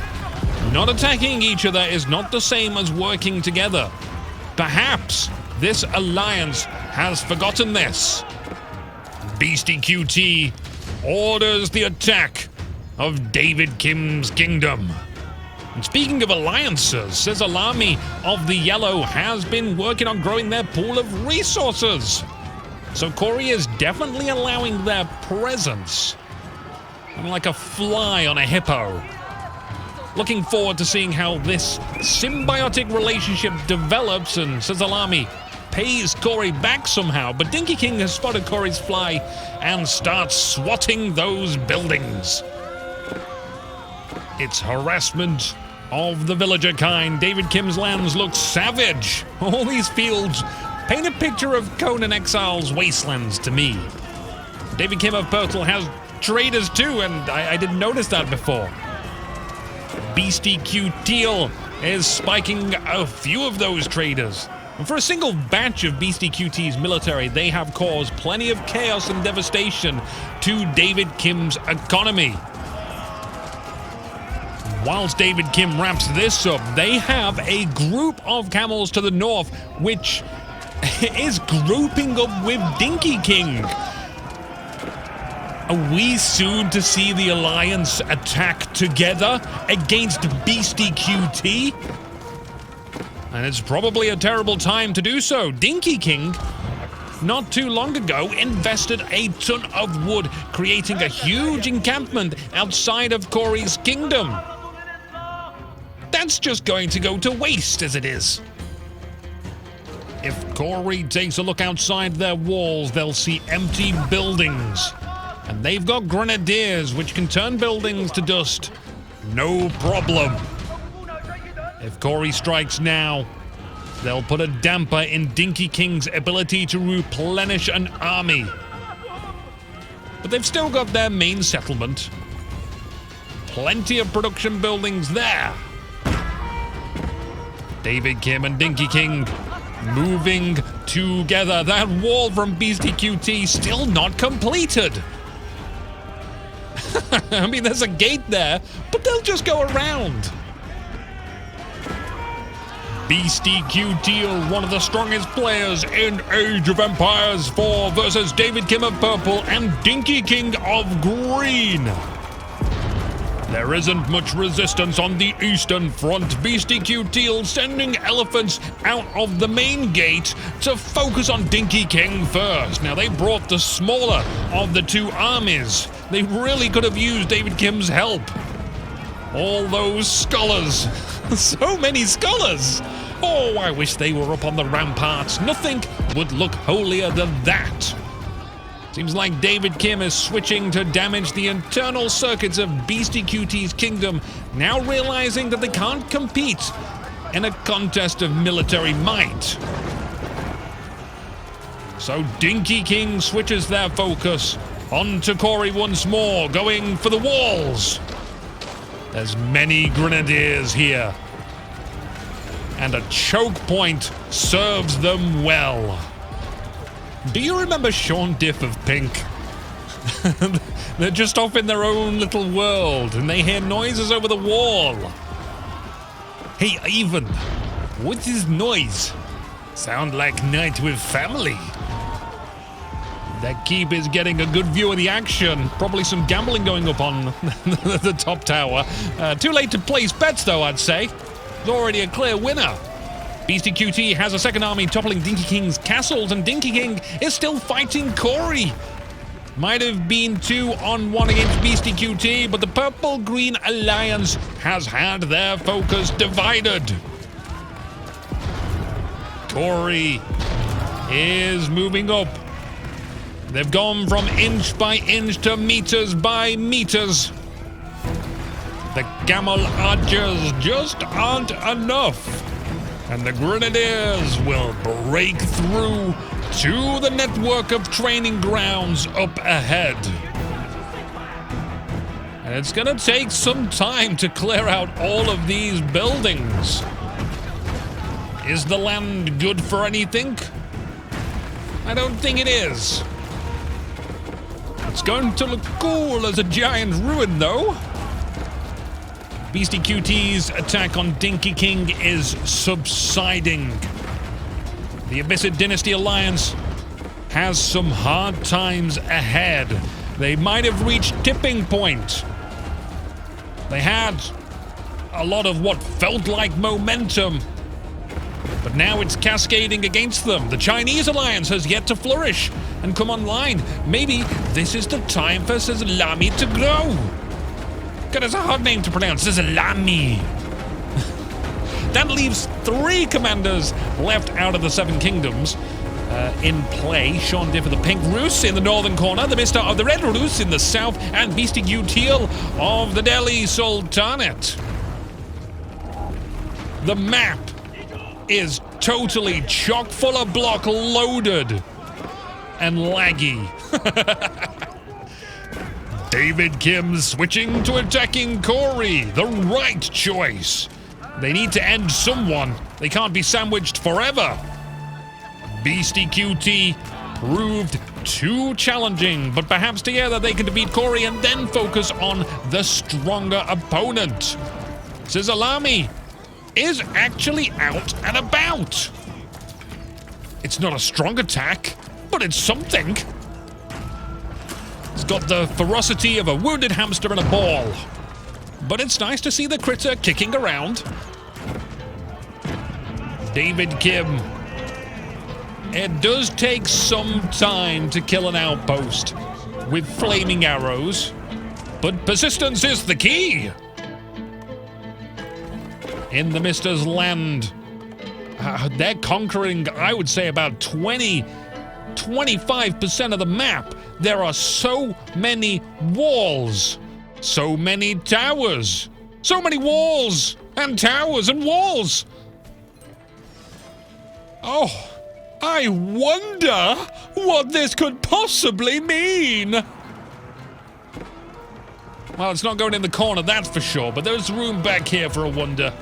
Not attacking each other is not the same as working together. Perhaps this alliance has forgotten this. BeastyQT orders the attack of David Kim's kingdom. And speaking of alliances, Sizzle Army of the Yellow has been working on growing their pool of resources. So Corey is definitely allowing their presence. I'm like a fly on a hippo. Looking forward to seeing how this symbiotic relationship develops, and Sizzle Army pays Corey back somehow, but Dinky King has spotted Corey's fly and starts swatting those buildings. It's harassment of the villager kind. David Kim's lands look savage. All these fields paint a picture of Conan Exile's wastelands to me. David Kim of Purtle has traders too, and I didn't notice that before. BeastyQT is spiking a few of those traders. And for a single batch of BeastyQT's military, they have caused plenty of chaos and devastation to David Kim's economy. Whilst David Kim wraps this up, they have a group of camels to the north, which is grouping up with Dinky King. Are we soon to see the Alliance attack together against BeastyQT? And it's probably a terrible time to do so. Dinky King, not too long ago, invested a ton of wood, creating a huge encampment outside of Corey's kingdom. That's just going to go to waste as it is. If Corey takes a look outside their walls, they'll see empty buildings. And they've got grenadiers, which can turn buildings to dust. No problem. If Corey strikes now, they'll put a damper in Dinky King's ability to replenish an army. But they've still got their main settlement. Plenty of production buildings there. David Kim and Dinky King moving together. That wall from BeastyQT still not completed. I mean, there's a gate there, but they'll just go around. BeastyQT are one of the strongest players in Age of Empires 4 versus David Kim of purple and Dinky King of green. There isn't much resistance on the eastern front. BeastyQT sending elephants out of the main gate to focus on Dinky King first. Now, they brought the smaller of the two armies. They really could have used David Kim's help. All those scholars. So many scholars. Oh, I wish they were up on the ramparts. Nothing would look holier than that. Seems like David Kim is switching to damage the internal circuits of BeastyQT's kingdom, now realizing that they can't compete in a contest of military might. So Dinky King switches their focus onto Corey once more, going for the walls. There's many grenadiers here, and a choke point serves them well. Do you remember Sean Diff of Pink? They're just off in their own little world, and they hear noises over the wall. Hey, Ivan, what's this noise? Sound like night with family. That keep is getting a good view of the action. Probably some gambling going up on the top tower. Too late to place bets, though, I'd say. There's already a clear winner. BeastyQT has a second army toppling Dinky King's castles, and Dinky King is still fighting Corey. Might have been 2-on-1 against BeastyQT, but the Purple-Green Alliance has had their focus divided. Corey is moving up. They've gone from inch by inch to meters by meters. The Camel Archers just aren't enough. And the Grenadiers will break through to the network of training grounds up ahead. And it's gonna take some time to clear out all of these buildings. Is the land good for anything? I don't think it is. It's going to look cool as a giant ruin, though. BeastyQT's attack on Dinky King is subsiding. The Abyssid Dynasty Alliance has some hard times ahead. They might have reached tipping point. They had a lot of what felt like momentum, but now it's cascading against them. The Chinese Alliance has yet to flourish and come online. Maybe this is the time for Sazalami to grow. God, it's a hard name to pronounce. Sazalami. That leaves 3 commanders left out of the 7 kingdoms in play. Sean Diff of the Pink Rus in the northern corner, the Mister of the Red Rus in the south, and BeastyQT of the Delhi Sultanate. The map is totally chock full of block loaded and laggy. David Kim switching to attacking Corey. The right choice. They need to end someone. They can't be sandwiched forever. BeastyQT proved too challenging, but perhaps together they can defeat Corey and then focus on the stronger opponent. Sazalami is actually out and about. It's not a strong attack, but it's something. It's got the ferocity of a wounded hamster in a ball. But it's nice to see the critter kicking around. David Kim. It does take some time to kill an outpost with flaming arrows, but persistence is the key. In the Mister's land, They're conquering, I would say, about 25% of the map. There are so many walls, so many towers, so many walls and towers and walls. Oh, I wonder what this could possibly mean. Well, it's not going in the corner, that's for sure, but there's room back here for a wonder.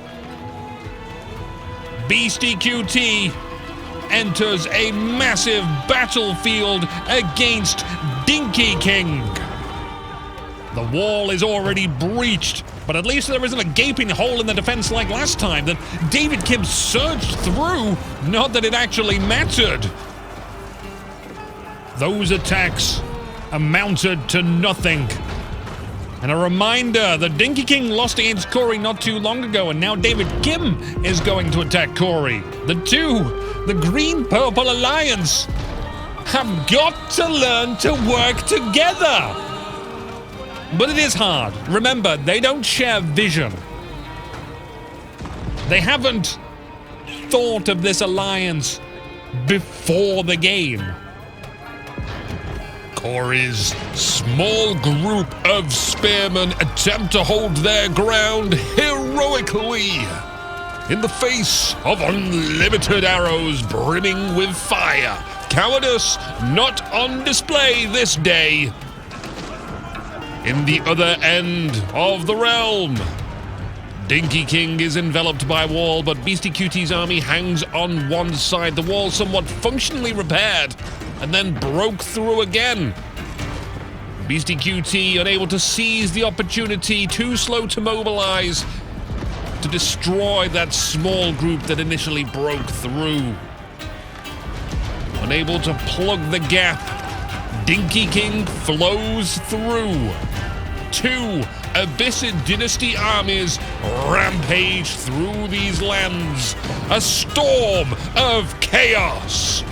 BeastyQT enters a massive battlefield against Dinky King. The wall is already breached, but at least there isn't a gaping hole in the defense like last time that David Kim surged through. Not that it actually mattered. Those attacks amounted to nothing. And a reminder that Dinky King lost against Corey not too long ago, and now David Kim is going to attack Corey. The Green-Purple Alliance, have got to learn to work together. But it is hard. Remember, they don't share vision. They haven't thought of this alliance before the game. Corey's small group of spearmen attempt to hold their ground heroically in the face of unlimited arrows brimming with fire. Cowardice not on display this day. In the other end of the realm, Dinky King is enveloped by wall, but BeastyQT's army hangs on one side. The wall somewhat functionally repaired, and then broke through again. BeastyQT unable to seize the opportunity, too slow to mobilize to destroy that small group that initially broke through. Unable to plug the gap, Dinky King flows through. Two Abyssid Dynasty armies rampage through these lands. A storm of chaos.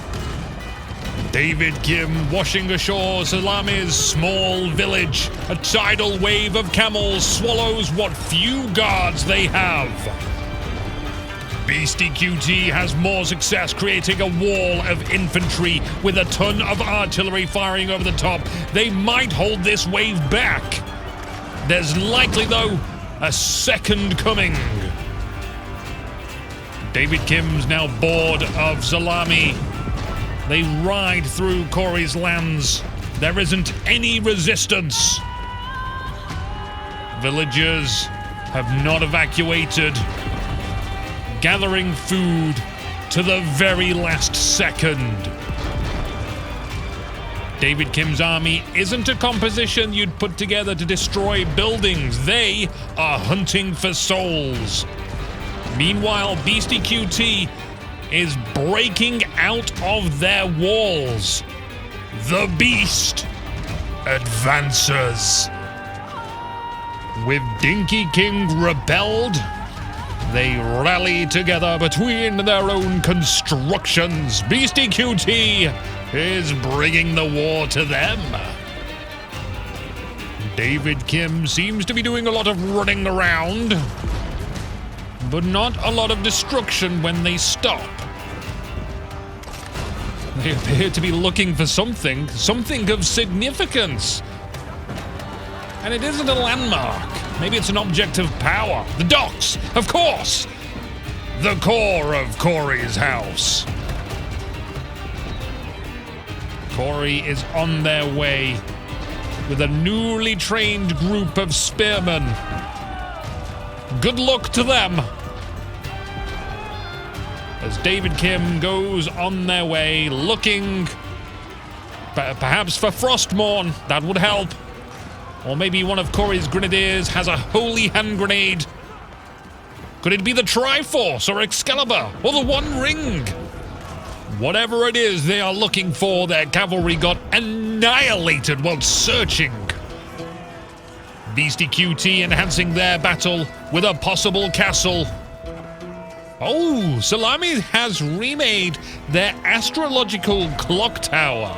David Kim washing ashore Salami's small village. A tidal wave of camels swallows what few guards they have. BeastyQT has more success creating a wall of infantry with a ton of artillery firing over the top. They might hold this wave back. There's likely, though, a second coming. David Kim's now bored of Salami. They ride through Corey's lands. There isn't any resistance. Villagers have not evacuated, gathering food to the very last second. David Kim's army isn't a composition you'd put together to destroy buildings. They are hunting for souls. Meanwhile, BeastyQT is breaking out of their walls. The beast advances. With Dinky King repelled, they rally together between their own constructions. BeastyQT is bringing the war to them. David Kim seems to be doing a lot of running around, but not a lot of destruction when they stop. They appear to be looking for something of significance. And it isn't a landmark. Maybe it's an object of power. The docks, of course. The core of Corey's house. Corey is on their way with a newly trained group of spearmen. Good luck to them. As David Kim goes on their way, looking perhaps for Frostmourne, that would help. Or maybe one of Corey's grenadiers has a holy hand grenade. Could it be the Triforce or Excalibur or the One Ring? Whatever it is they are looking for, their cavalry got annihilated while searching. BeastyQT enhancing their battle with a possible castle. Oh, Salami has remade their astrological clock tower.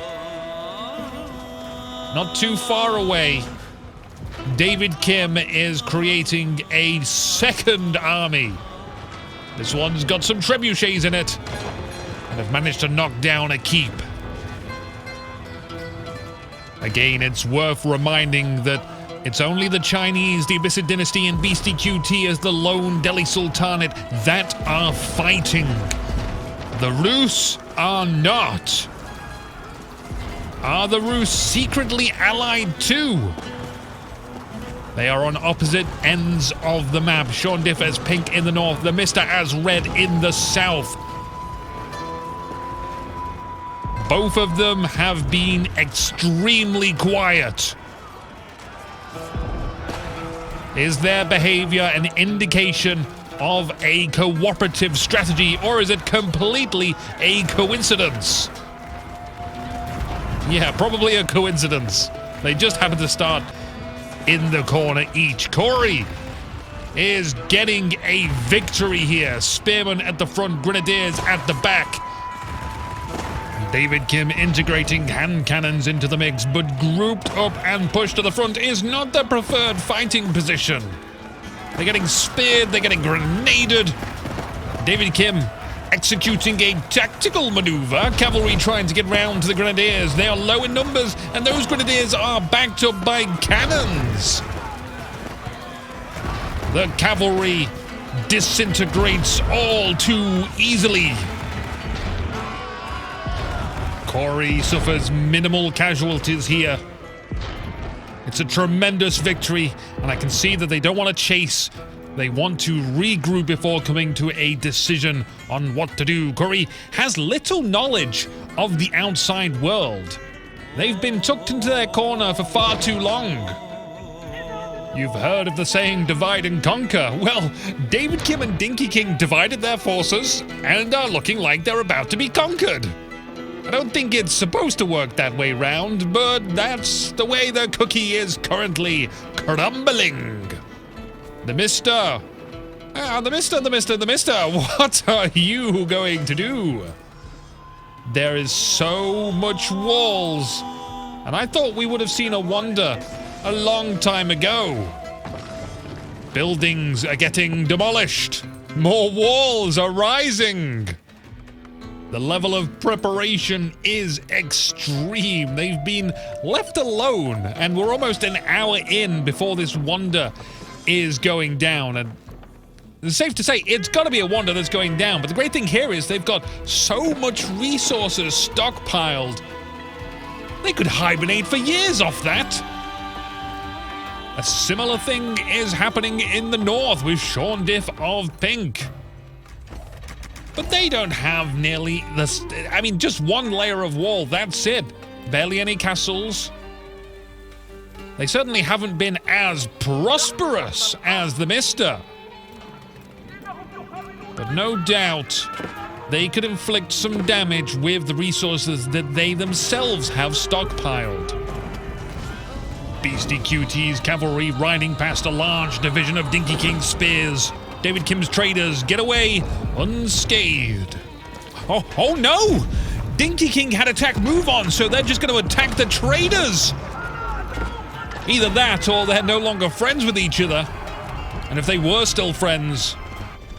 Not too far away, David Kim is creating a second army. This one's got some trebuchets in it. And have managed to knock down a keep. Again, it's worth reminding that it's only the Chinese, the Abbasid dynasty, and BeastyQT as the lone Delhi Sultanate that are fighting. The Rus are not. Are the Rus secretly allied too? They are on opposite ends of the map. Sean Diff as pink in the north, the Mister as red in the south. Both of them have been extremely quiet. Is their behavior an indication of a cooperative strategy, or is it completely a coincidence? Yeah, probably a coincidence. They just happen to start in the corner each. Corey is getting a victory here. Spearmen at the front, Grenadiers at the back. David Kim integrating hand cannons into the mix, but grouped up and pushed to the front is not the preferred fighting position. They're getting speared, they're getting grenaded. David Kim executing a tactical maneuver. Cavalry trying to get round to the Grenadiers. They are low in numbers, and those Grenadiers are backed up by cannons. The cavalry disintegrates all too easily. Corey suffers minimal casualties here. It's a tremendous victory, and I can see that they don't want to chase. They want to regroup before coming to a decision on what to do. Corey has little knowledge of the outside world. They've been tucked into their corner for far too long. You've heard of the saying, divide and conquer. Well, David Kim and Dinky King divided their forces and are looking like they're about to be conquered. I don't think it's supposed to work that way round, but that's the way the cookie is currently crumbling. The Mister. The Mister. What are you going to do? There is so much walls. And I thought we would have seen a wonder a long time ago. Buildings are getting demolished. More walls are rising. The level of preparation is extreme. They've been left alone, and we're almost an hour in before this wonder is going down. And it's safe to say it's got to be a wonder that's going down. But the great thing here is they've got so much resources stockpiled. They could hibernate for years off that. A similar thing is happening in the north with Sean Diff of pink. But they don't have nearly this. I mean, just one layer of wall, that's it. Barely any castles. They certainly haven't been as prosperous as the Mister. But no doubt, they could inflict some damage with the resources that they themselves have stockpiled. BeastyQT's cavalry riding past a large division of Dinky King's spears. David Kim's traders get away unscathed. Oh no! Dinky King had attack move on, so they're just going to attack the traders. Either that, or they're no longer friends with each other. And if they were still friends,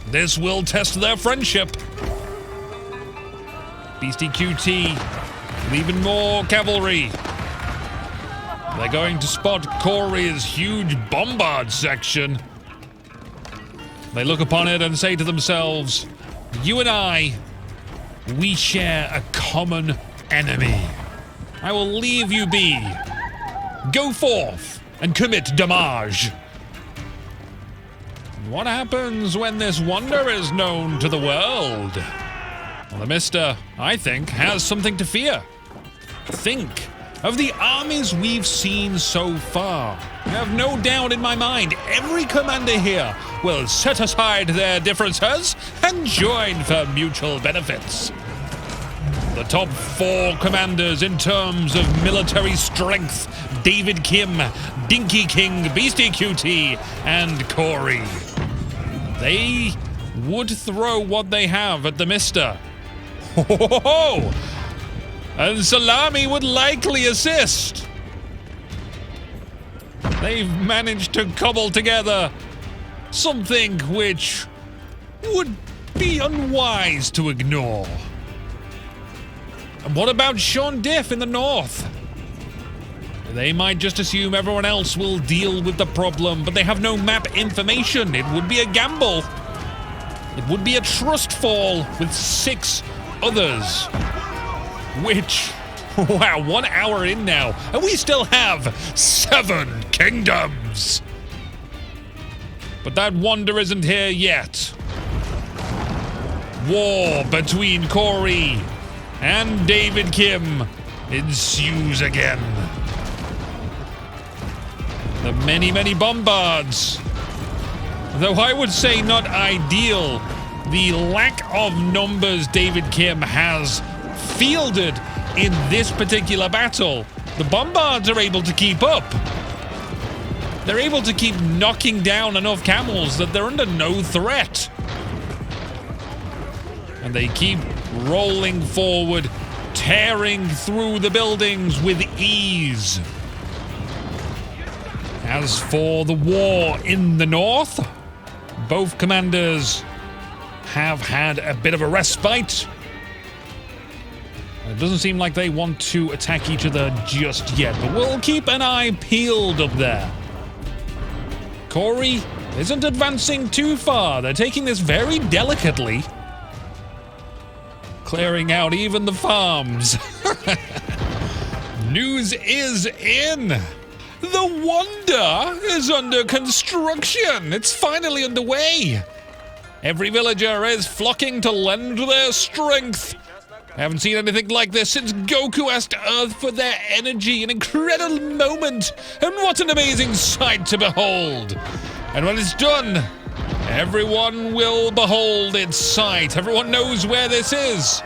this will test their friendship. BeastyQT, leaving more cavalry. They're going to spot Corey's huge bombard section. They look upon it and say to themselves, you and I, we share a common enemy. I will leave you be. Go forth and commit damage. What happens when this wonder is known to the world? Well, the Mister, I think, has something to fear. Think of the armies we've seen so far. I have no doubt in my mind every commander here will set aside their differences and join for mutual benefits. The top 4 commanders in terms of military strength: David Kim, Dinky King, BeastyQT, and Corey. They would throw what they have at the Mister. Ho ho ho ho! And Salami would likely assist. They've managed to cobble together something which would be unwise to ignore. And what about Sean Diff in the north? They might just assume everyone else will deal with the problem, but they have no map information. It would be a gamble. It would be a trust fall with 6 others. Which, wow, 1 hour in now, and we still have 7 kingdoms. But that wonder isn't here yet. War between Corey and David Kim ensues again. The many bombards. Though I would say not ideal, the lack of numbers David Kim has fielded in this particular battle, the bombards are able to keep up. They're able to keep knocking down enough camels that they're under no threat. And they keep rolling forward, tearing through the buildings with ease. As for the war in the north, both commanders have had a bit of a respite. It doesn't seem like they want to attack each other just yet, but we'll keep an eye peeled up there. Corey isn't advancing too far. They're taking this very delicately. Clearing out even the farms. News is in. The Wonder is under construction. It's finally underway. Every villager is flocking to lend their strength. I haven't seen anything like this since Goku asked Earth for their energy. An incredible moment. And what an amazing sight to behold. And when it's done, everyone will behold its sight. Everyone knows where this is.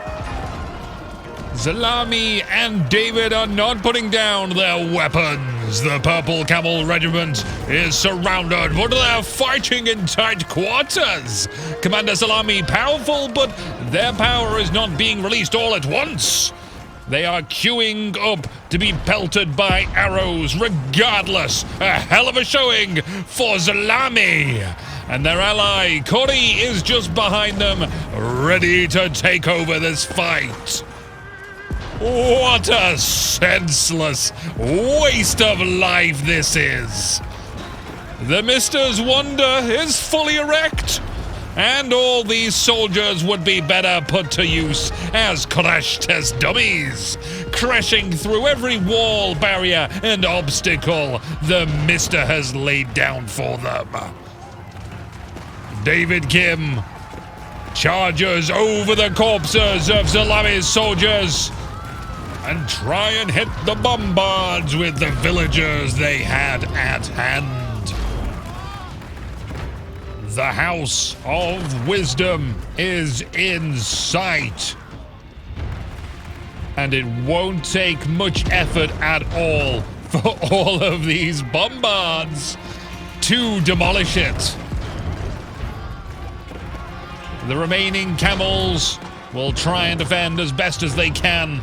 Zalami and David are not putting down their weapons. The Purple Camel Regiment is surrounded, but they're fighting in tight quarters. Commander Salami powerful, but their power is not being released all at once. They are queuing up to be pelted by arrows regardless. A hell of a showing for Zalami. And their ally, Cody, is just behind them, ready to take over this fight. What a senseless waste of life this is. The Mister's Wonder is fully erect, and all these soldiers would be better put to use as crash test dummies, crashing through every wall, barrier, and obstacle the Mister has laid down for them. David Kim charges over the corpses of Zalami's soldiers and try and hit the bombards with the villagers they had at hand. The House of Wisdom is in sight. And it won't take much effort at all for all of these bombards to demolish it. The remaining camels will try and defend as best as they can.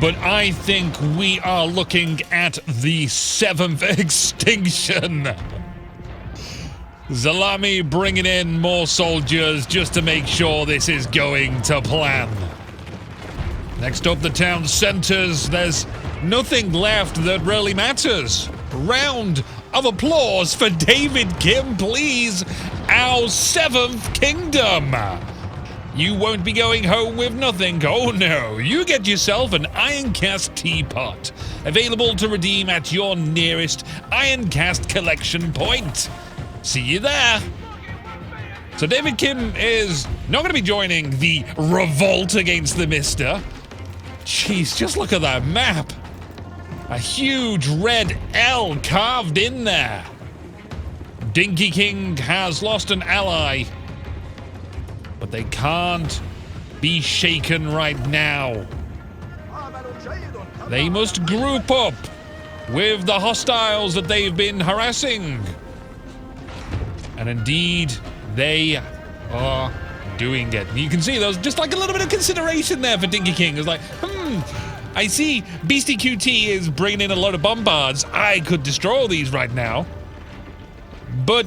But I think we are looking at the 7th extinction. Zalami bringing in more soldiers just to make sure this is going to plan. Next up, the town centers. There's nothing left that really matters. Round of applause for David Kim, please. Our 7th kingdom. You won't be going home with nothing. Oh no, you get yourself an Ironcast teapot. Available to redeem at your nearest Ironcast collection point. See you there. So David Kim is not going to be joining the revolt against the Mister. Jeez, just look at that map. A huge red L carved in there. Dinky King has lost an ally. But they can't be shaken right now. They must group up with the hostiles that they've been harassing. And indeed, they are doing it. You can see there's just like a little bit of consideration there for Dinky King. It's like, I see BeastyQT is bringing in a lot of bombards. I could destroy all these right now. But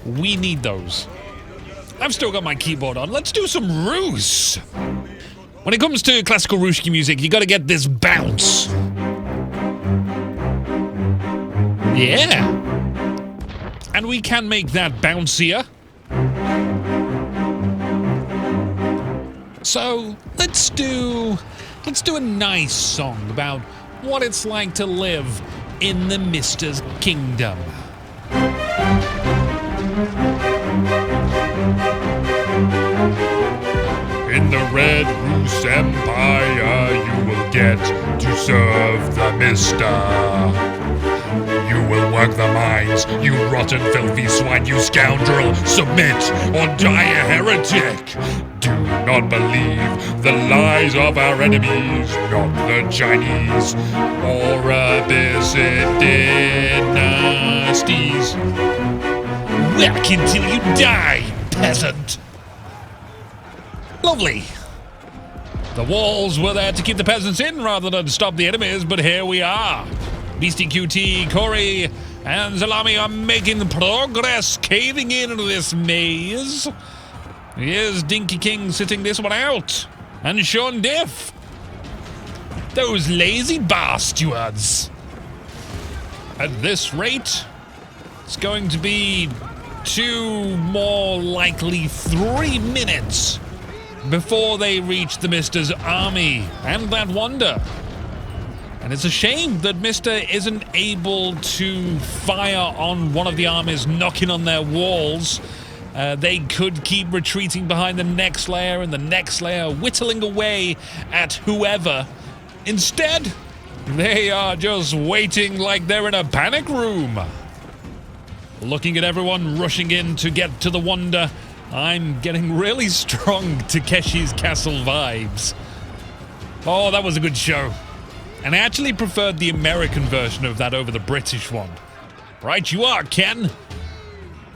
we need those. I've still got my keyboard on. Let's do some Roos. When it comes to classical Ruski music, you gotta get this bounce. Yeah. And we can make that bouncier. So, let's do a nice song about what it's like to live in the Mister's kingdom. In the Red Roos Empire, you will get to serve the Mister. You will work the mines, you rotten, filthy swine, you scoundrel. Submit or die a heretic. Do not believe the lies of our enemies, not the Chinese or Abbasid dynasties. Work until you die, peasant. Lovely. The walls were there to keep the peasants in rather than stop the enemies, but here we are. BeastyQT, Corey, and Zalami are making progress, caving into this maze. Here's Dinky King sitting this one out. And Sean Diff. Those lazy bastards. At this rate, it's going to be 2, more likely 3 minutes before they reach the Mister's army and that wonder. And it's a shame that Mister isn't able to fire on one of the armies knocking on their walls. They could keep retreating behind the next layer and the next layer, whittling away at whoever. Instead, they are just waiting like they're in a panic room. Looking at everyone rushing in to get to the wonder, I'm getting really strong Takeshi's Castle vibes. Oh, that was a good show. And I actually preferred the American version of that over the British one. Right you are, Ken.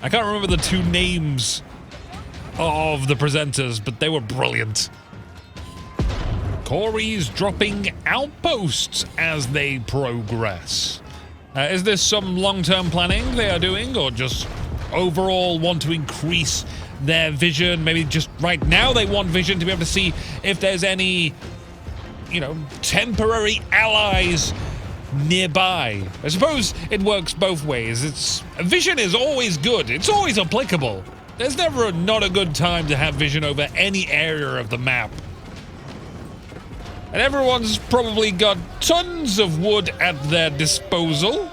I can't remember the 2 names of the presenters, but they were brilliant. Corey's dropping outposts as they progress. Is this some long-term planning they are doing, or just overall want to increase their vision? Maybe just right now they want vision to be able to see if there's any, temporary allies nearby. I suppose it works both ways. Vision is always good. It's always applicable. There's never not a good time to have vision over any area of the map. And everyone's probably got tons of wood at their disposal.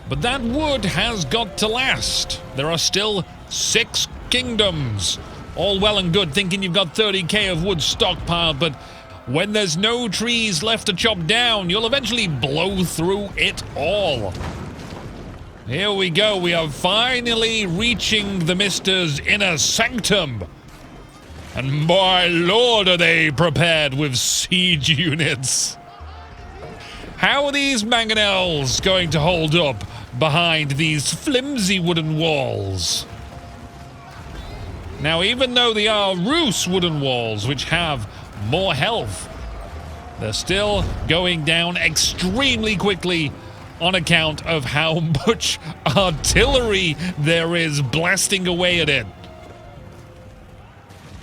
But that wood has got to last. There are still 6 kingdoms. All well and good thinking you've got 30k of wood stockpiled, but when there's no trees left to chop down, you'll eventually blow through it all. Here we go. We are finally reaching the Mister's inner sanctum. And my lord, are they prepared with siege units. How are these mangonels going to hold up behind these flimsy wooden walls? Now, even though they are Roos wooden walls, which have more health, they're still going down extremely quickly on account of how much artillery there is blasting away at it.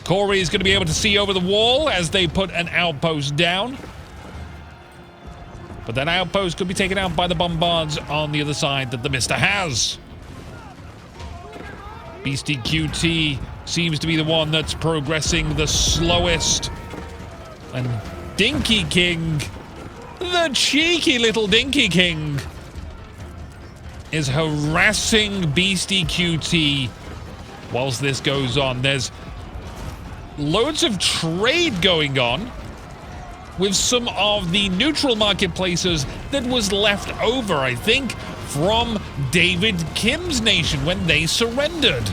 Corey is going to be able to see over the wall as they put an outpost down. But that outpost could be taken out by the bombards on the other side that the Mister has. BeastyQT seems to be the one that's progressing the slowest. And Dinky King, the cheeky little Dinky King, is harassing BeastyQT whilst this goes on. There's loads of trade going on with some of the neutral marketplaces that was left over, I think, from David Kim's nation when they surrendered.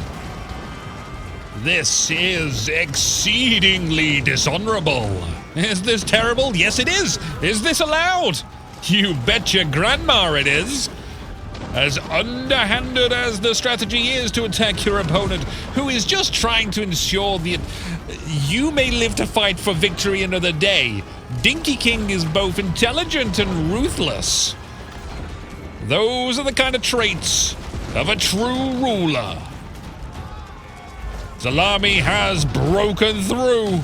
This is exceedingly dishonorable. Is this terrible? Yes, it is. Is this allowed? You bet your grandma it is. As underhanded as the strategy is to attack your opponent, who is just trying to ensure that you may live to fight for victory another day, Dinky King is both intelligent and ruthless. Those are the kind of traits of a true ruler. Zalami has broken through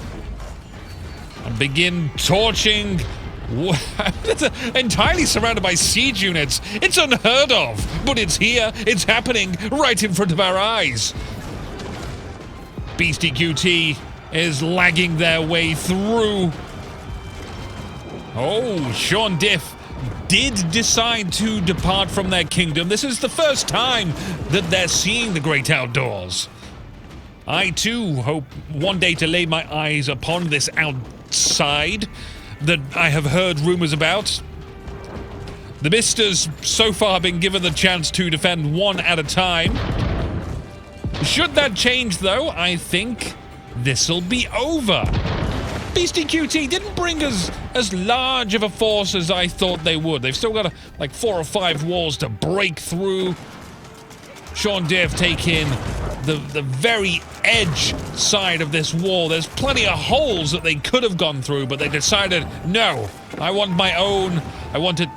and begin torching. It's entirely surrounded by siege units. It's unheard of, but it's here. It's happening right in front of our eyes. BeastyQT is lagging their way through. Oh, Sean Diff did decide to depart from their kingdom. This is the first time that they're seeing the great outdoors. I too hope one day to lay my eyes upon this outside that I have heard rumors about. The Misters so far been given the chance to defend one at a time. Should that change though, I think this'll be over. BeastyQT didn't bring as large of a force as I thought they would. They've still got like 4 or 5 walls to break through. Sean Diff taking the very edge side of this wall. There's plenty of holes that they could have gone through, but they decided, no, I want my own. I want it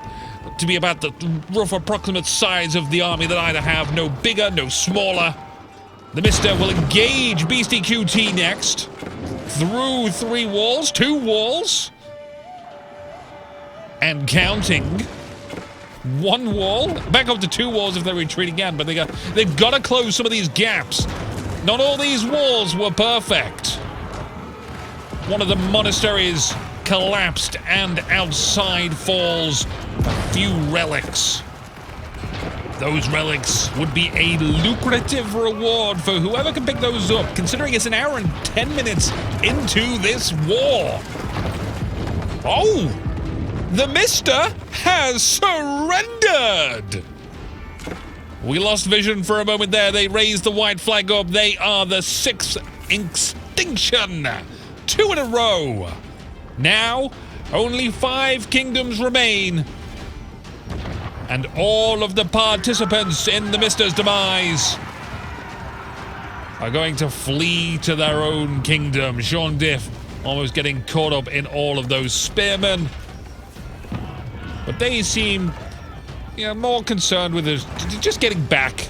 to be about the rough approximate size of the army that I have. No bigger, no smaller. The Mister will engage BeastyQT next. Through 3 walls, 2 walls. And counting. 1 wall. Back up to 2 walls if they're retreating again, but they've got to close some of these gaps. Not all these walls were perfect. One of the monasteries collapsed, and outside falls a few relics. Those relics would be a lucrative reward for whoever can pick those up, considering it's an hour and 10 minutes into this war. Oh! The Mister has surrendered! We lost vision for a moment there. They raised the white flag up. They are the 6th extinction. 2 in a row. Now, only 5 kingdoms remain. And all of the participants in the Mister's demise are going to flee to their own kingdom. Sean Diff almost getting caught up in all of those spearmen. But they seem, more concerned with just getting back.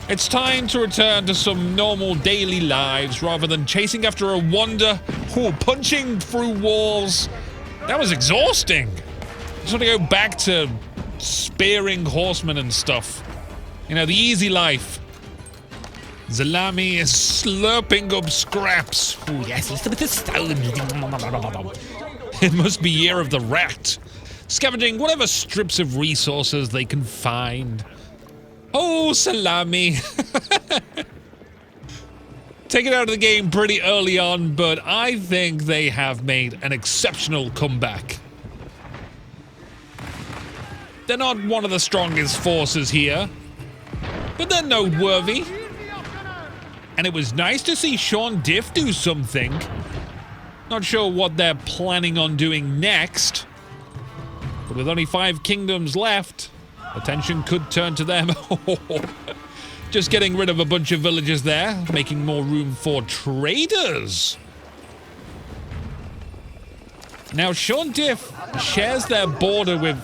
It's time to return to some normal daily lives rather than chasing after a wonder, punching through walls. That was exhausting. I just want to go back to spearing horsemen and stuff. The easy life. Zalami is slurping up scraps. Oh yes, a little bit of stone. It must be Year of the Rat. Scavenging whatever strips of resources they can find. Oh, Salami. Taken out of the game pretty early on, but I think they have made an exceptional comeback. They're not one of the strongest forces here, but they're noteworthy. And it was nice to see Sean Diff do something. Not sure what they're planning on doing next, but with only 5 kingdoms left, attention could turn to them. Just getting rid of a bunch of villages there, making more room for traders. Now, Sean Diff shares their border with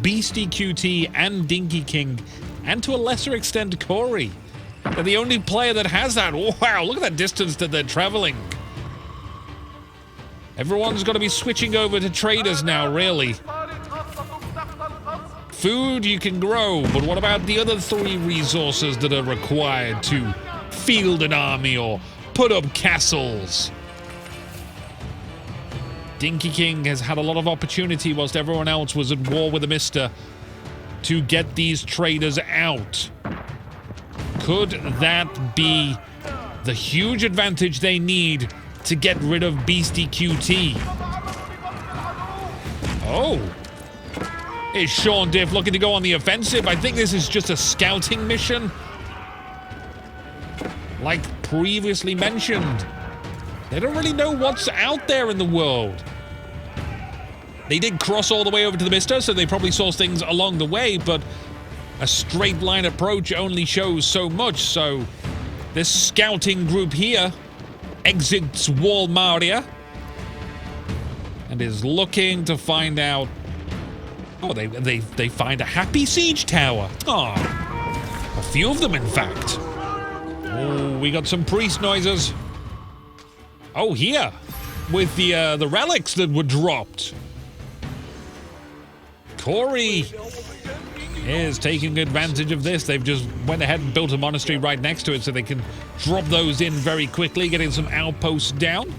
BeastyQT and Dinky King, and to a lesser extent, Corey. They're the only player that has that. Wow, look at that distance that they're traveling. Everyone's got to be switching over to traders now, really. Food you can grow, but what about the other 3 resources that are required to field an army or put up castles? Dinky King has had a lot of opportunity whilst everyone else was at war with the Mister to get these traders out. Could that be the huge advantage they need to get rid of BeastyQT? Oh. Is Sean Diff looking to go on the offensive? I think this is just a scouting mission. Like previously mentioned, they don't really know what's out there in the world. They did cross all the way over to the Mister, so they probably saw things along the way, but a straight line approach only shows so much, so this scouting group here exits Wall Maria and is looking to find out. Oh, they find a happy siege tower. Oh, a few of them, in fact. Oh, we got some priest noises. Oh, here. With the relics that were dropped. Corey is taking advantage of this. They've just went ahead and built a monastery right next to it so they can drop those in very quickly, getting some outposts down.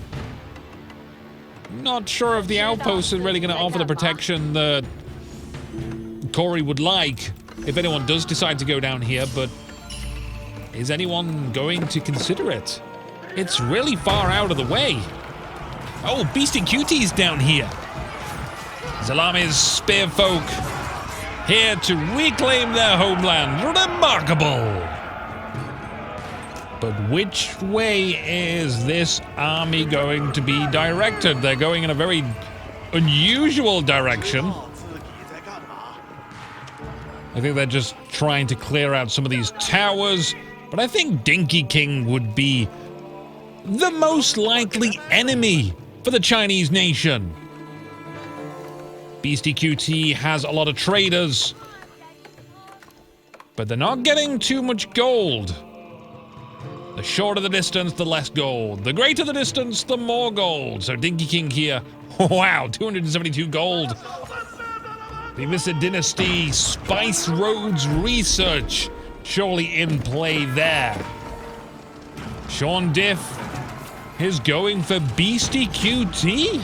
Not sure if the outposts are really going to offer the protection that Corey would like if anyone does decide to go down here, but is anyone going to consider it? It's really far out of the way. Oh, BeastyQT's down here. Zalami's spear folk here to reclaim their homeland. Remarkable. But which way is this army going to be directed? They're going in a very unusual direction. I think they're just trying to clear out some of these towers, but I think Dinky King would be the most likely enemy for the Chinese nation. BeastyQT has a lot of traders, but they're not getting too much gold. The shorter the distance, the less gold. The greater the distance, the more gold. So Dinky King here, wow, 272 gold. The Mr. Dynasty Spice Roads Research surely in play there. Sean Diff is going for BeastyQT.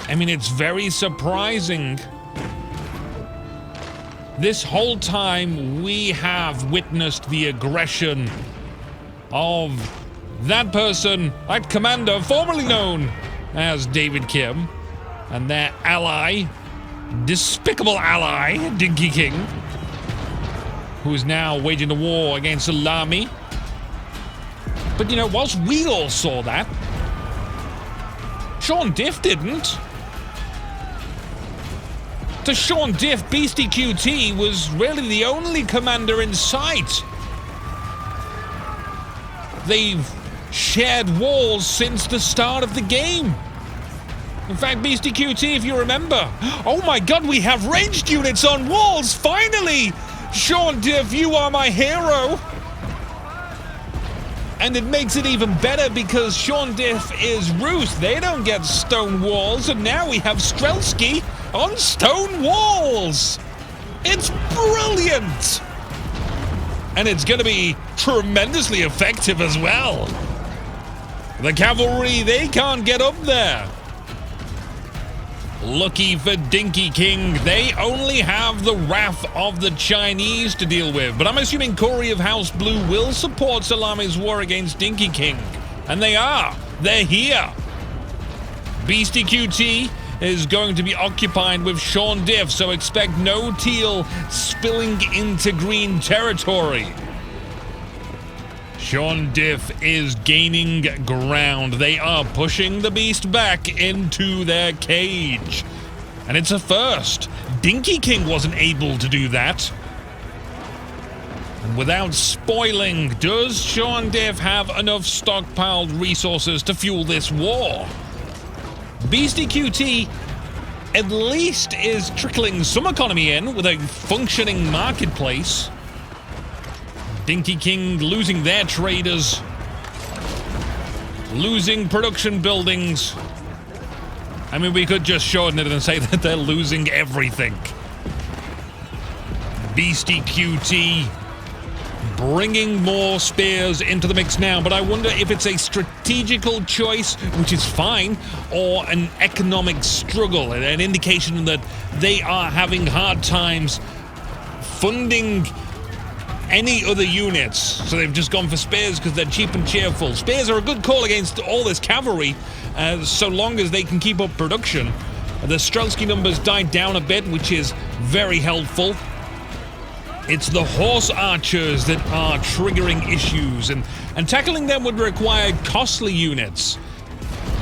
I mean, it's very surprising. This whole time we have witnessed the aggression of that person, that commander formerly known as David Kim, and their ally, despicable ally, Dinky King, who is now waging a war against Zalami. But you know, whilst we all saw that, Sean Diff didn't. To Sean Diff, BeastyQT was really the only commander in sight. They've shared walls since the start of the game. In fact, BeastyQT, if you remember, oh my god, we have ranged units on walls, finally! Sean Diff, you are my hero! And it makes it even better because Sean Diff is Rus. They don't get stone walls, and now we have Strelsky on stone walls! It's brilliant! And it's going to be tremendously effective as well. The cavalry, they can't get up there. Lucky for Dinky King, they only have the wrath of the Chinese to deal with. But I'm assuming Corey of House Blue will support Salami's war against Dinky King. And they are. They're here. BeastyQT is going to be occupied with Sean Diff, so expect no teal spilling into green territory. Sean Diff is gaining ground. They are pushing the beast back into their cage. And it's a first. Dinky King wasn't able to do that. And without spoiling, does Sean Diff have enough stockpiled resources to fuel this war? BeastyQT at least is trickling some economy in with a functioning marketplace. Dinky King losing their traders, losing production buildings. I mean, we could just shorten it and say that they're losing everything. BeastyQT bringing more spears into the mix now, but I wonder if it's a strategical choice, which is fine, or an economic struggle, an indication that they are having hard times funding any other units. So they've just gone for spears because they're cheap and cheerful. Spears are a good call against all this cavalry, so long as they can keep up production. The Strelsky numbers died down a bit, which is very helpful. It's the horse archers that are triggering issues, and tackling them would require costly units.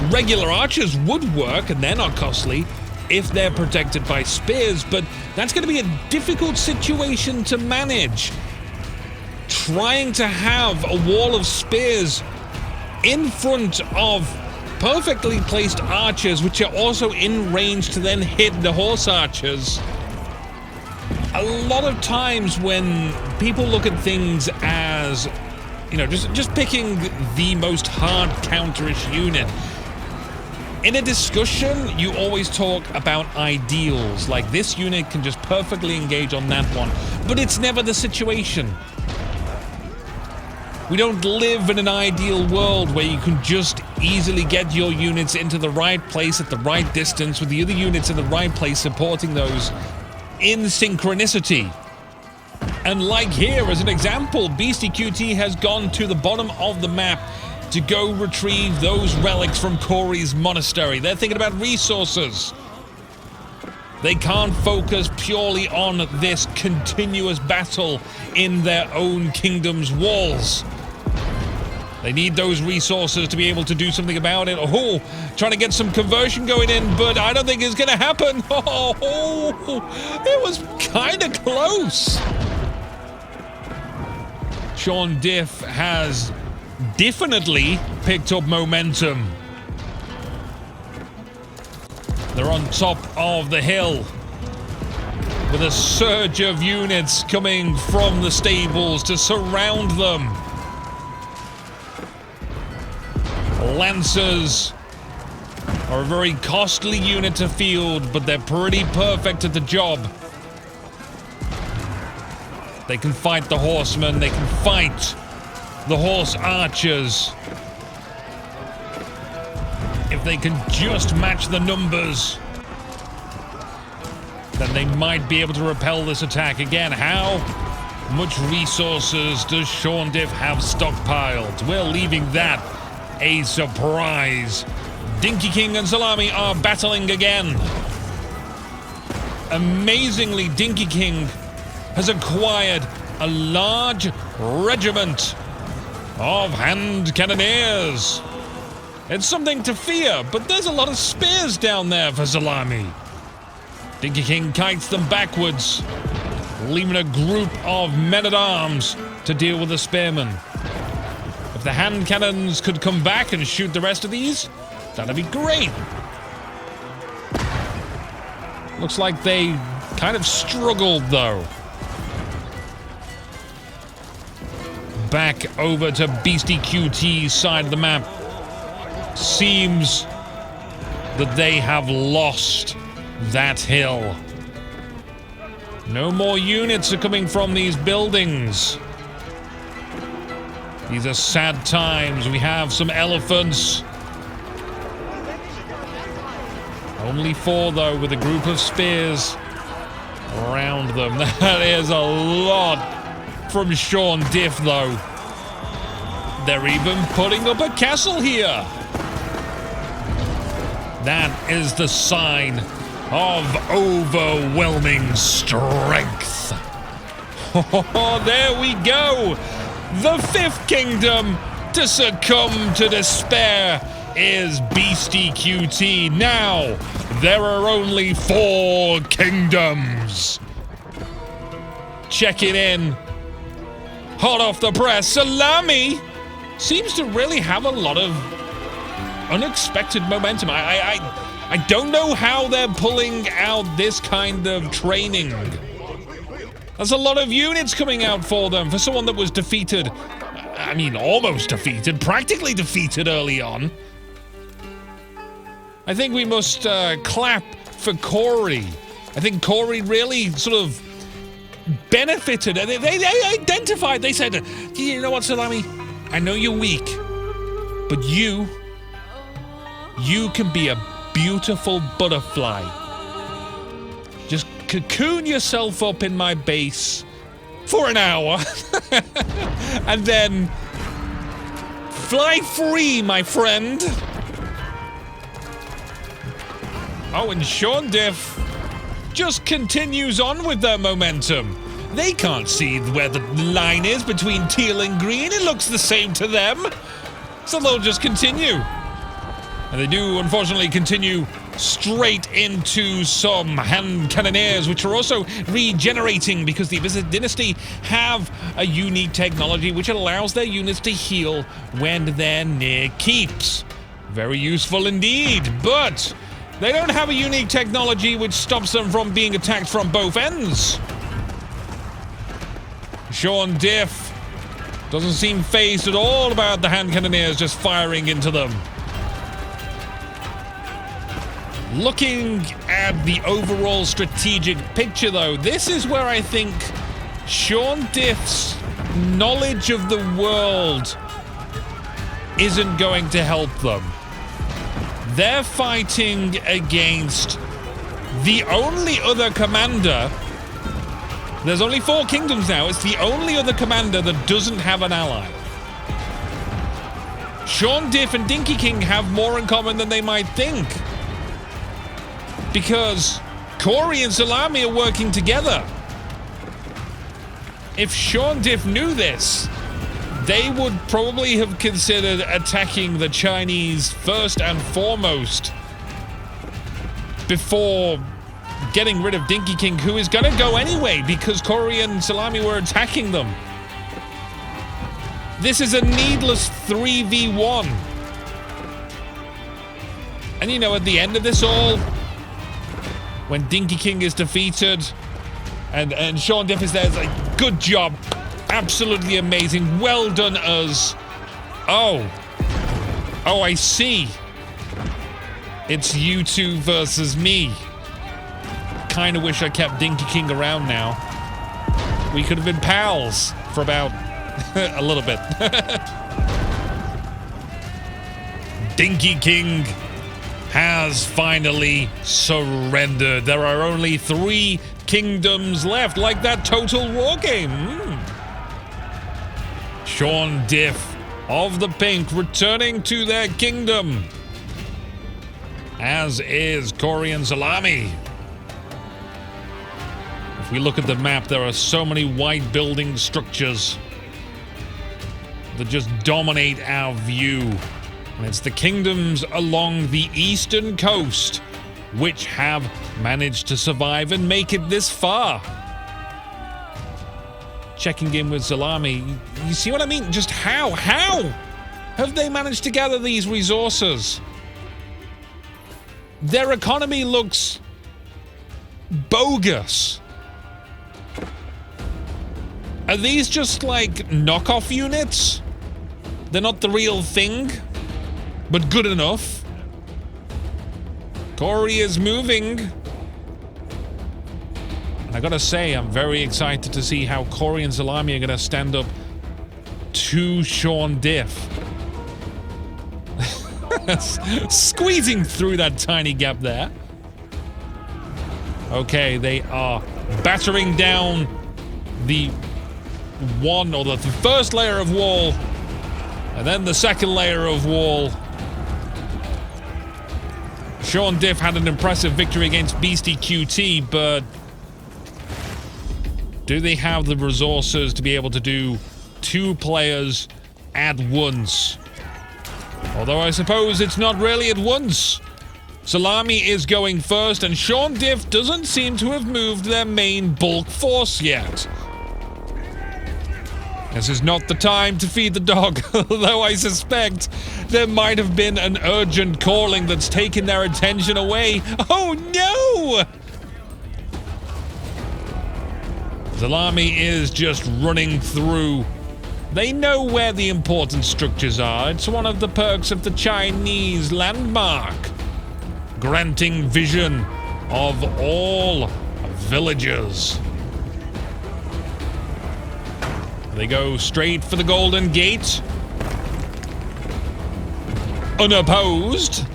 Regular archers would work, and they're not costly if they're protected by spears, but that's going to be a difficult situation to manage. Trying to have a wall of spears in front of perfectly placed archers, which are also in range to then hit the horse archers. a lot of times when people look at things as, you know, just picking the most hard counterish unit, in a discussion, you always talk about ideals, like this unit can just perfectly engage on that one, but it's never the situation. We don't live in an ideal world where you can just easily get your units into the right place at the right distance with the other units in the right place supporting those in synchronicity. And like here, as an example, BeastyQT has gone to the bottom of the map to go retrieve those relics from Corey's monastery. They're thinking about resources. They can't focus purely on this continuous battle in their own kingdom's walls. They need those resources to be able to do something about it. Oh, trying to get some conversion going in, but I don't think it's going to happen. Oh, it was kind of close. Sean Diff has definitely picked up momentum. They're on top of the hill with a surge of units coming from the stables to surround them. Lancers are a very costly unit to field, but they're pretty perfect at the job. They can fight the horsemen, they can fight the horse archers. If they can just match the numbers, then they might be able to repel this attack. Again, how much resources does Sean Diff have stockpiled? We're leaving that a surprise. Dinky King and Salami are battling again. Amazingly, Dinky King has acquired a large regiment of hand cannoneers. It's something to fear, but there's a lot of spears down there for Salami. Dinky King kites them backwards, leaving a group of men-at-arms to deal with the spearmen. If the hand cannons could come back and shoot the rest of these, that'd be great. Looks like they kind of struggled, though. Back over to BeastyQT's side of the map. Seems that they have lost that hill. No more units are coming from these buildings. These are sad times. We have some elephants. Only 4, though, with a group of spears around them. That is a lot from Sean Diff, though. They're even putting up a castle here. That is the sign of overwhelming strength. Oh, there we go. The 5th kingdom to succumb to despair is BeastyQT. Now, there are only 4 kingdoms. Check it in. Hot off the press, Salami seems to really have a lot of unexpected momentum. I don't know how they're pulling out this kind of training. There's a lot of units coming out for them, for someone that was defeated. I mean, almost defeated, practically defeated early on. I think we must clap for Corey. I think Corey really sort of benefited. They identified, they said, you know what, Salami? I know you're weak, but you can be a beautiful butterfly. Just cocoon yourself up in my base for an hour and then fly free, my friend. Oh, and Sean Diff just continues on with their momentum. They can't see where the line is between teal and green. It looks the same to them. So they'll just continue. And they do, unfortunately, continue straight into some hand cannoneers, which are also regenerating because the Abyssal Dynasty have a unique technology which allows their units to heal when they're near keeps. Very useful indeed, but they don't have a unique technology which stops them from being attacked from both ends. Sean Diff doesn't seem phased at all about the hand cannoneers just firing into them. Looking at the overall strategic picture, though, this is where I think Sean Diff's knowledge of the world isn't going to help them. They're fighting against the only other commander. There's only 4 kingdoms now. It's the only other commander that doesn't have an ally. Sean Diff and Dinky King have more in common than they might think, because Corey and Salami are working together. If Sean Diff knew this, they would probably have considered attacking the Chinese first and foremost before getting rid of Dinky King, who is going to go anyway because Corey and Salami were attacking them. This is a needless 3v1. And you know, at the end of this all, when Dinky King is defeated and Sean Diff is there, it's like, good job. Absolutely amazing. Well done, us. Oh, I see. It's you two versus me. Kind of wish I kept Dinky King around now. We could have been pals for about a little bit. Dinky King has finally surrendered. There are only 3 kingdoms left, like that Total War game. Sean Diff of the Pink returning to their kingdom, as is Corey and Salami. If we look at the map, there are so many white building structures that just dominate our view. And it's the kingdoms along the eastern coast which have managed to survive and make it this far. Checking in with Salami. You see what I mean? Just how have they managed to gather these resources? Their economy looks bogus. Are these just like knockoff units? They're not the real thing, but good enough. Corey is moving. And I gotta say, I'm very excited to see how Corey and Salami are gonna stand up to Sean Diff. Squeezing through that tiny gap there. Okay, they are battering down the first layer of wall, and then the second layer of wall. Sean Diff had an impressive victory against BeastyQT, but do they have the resources to be able to do 2 players at once? Although I suppose it's not really at once. Salami is going first, and Sean Diff doesn't seem to have moved their main bulk force yet. This is not the time to feed the dog, although I suspect there might have been an urgent calling that's taken their attention away. Oh no! Salami is just running through. They know where the important structures are. It's one of the perks of the Chinese landmark, granting vision of all villagers. They go straight for the Golden Gate, unopposed.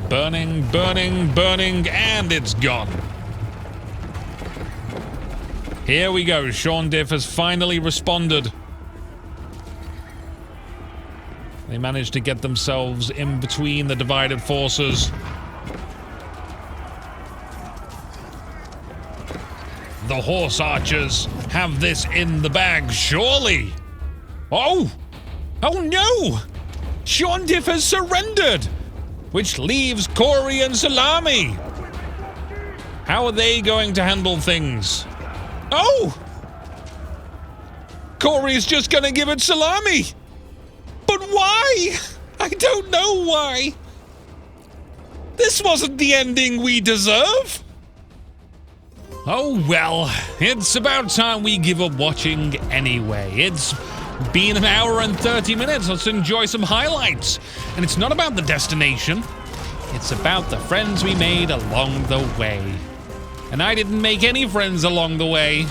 Burning, burning, burning, and it's gone. Here we go. Sean Diff has finally responded. They managed to get themselves in between the divided forces. The horse archers have this in the bag, surely. Oh! Oh no! Sean Diff has surrendered, which leaves Corey and Salami. How are they going to handle things? Oh! Corey's just gonna give it Salami. But why? I don't know why. This wasn't the ending we deserve. Oh well, it's about time we give up watching anyway. It's been an hour and 30 minutes. Let's enjoy some highlights. And it's not about the destination. It's about the friends we made along the way. And I didn't make any friends along the way.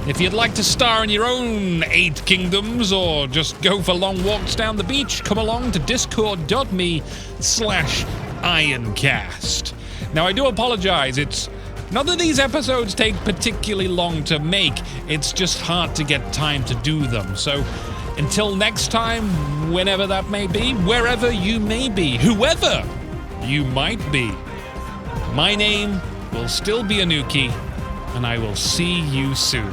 If you'd like to star in your own 8 kingdoms or just go for long walks down the beach, come along to discord.me/Ironcast. Now, I do apologize. It's not that these episodes take particularly long to make, it's just hard to get time to do them. So, until next time, whenever that may be, wherever you may be, whoever you might be, my name will still be Anuki, and I will see you soon.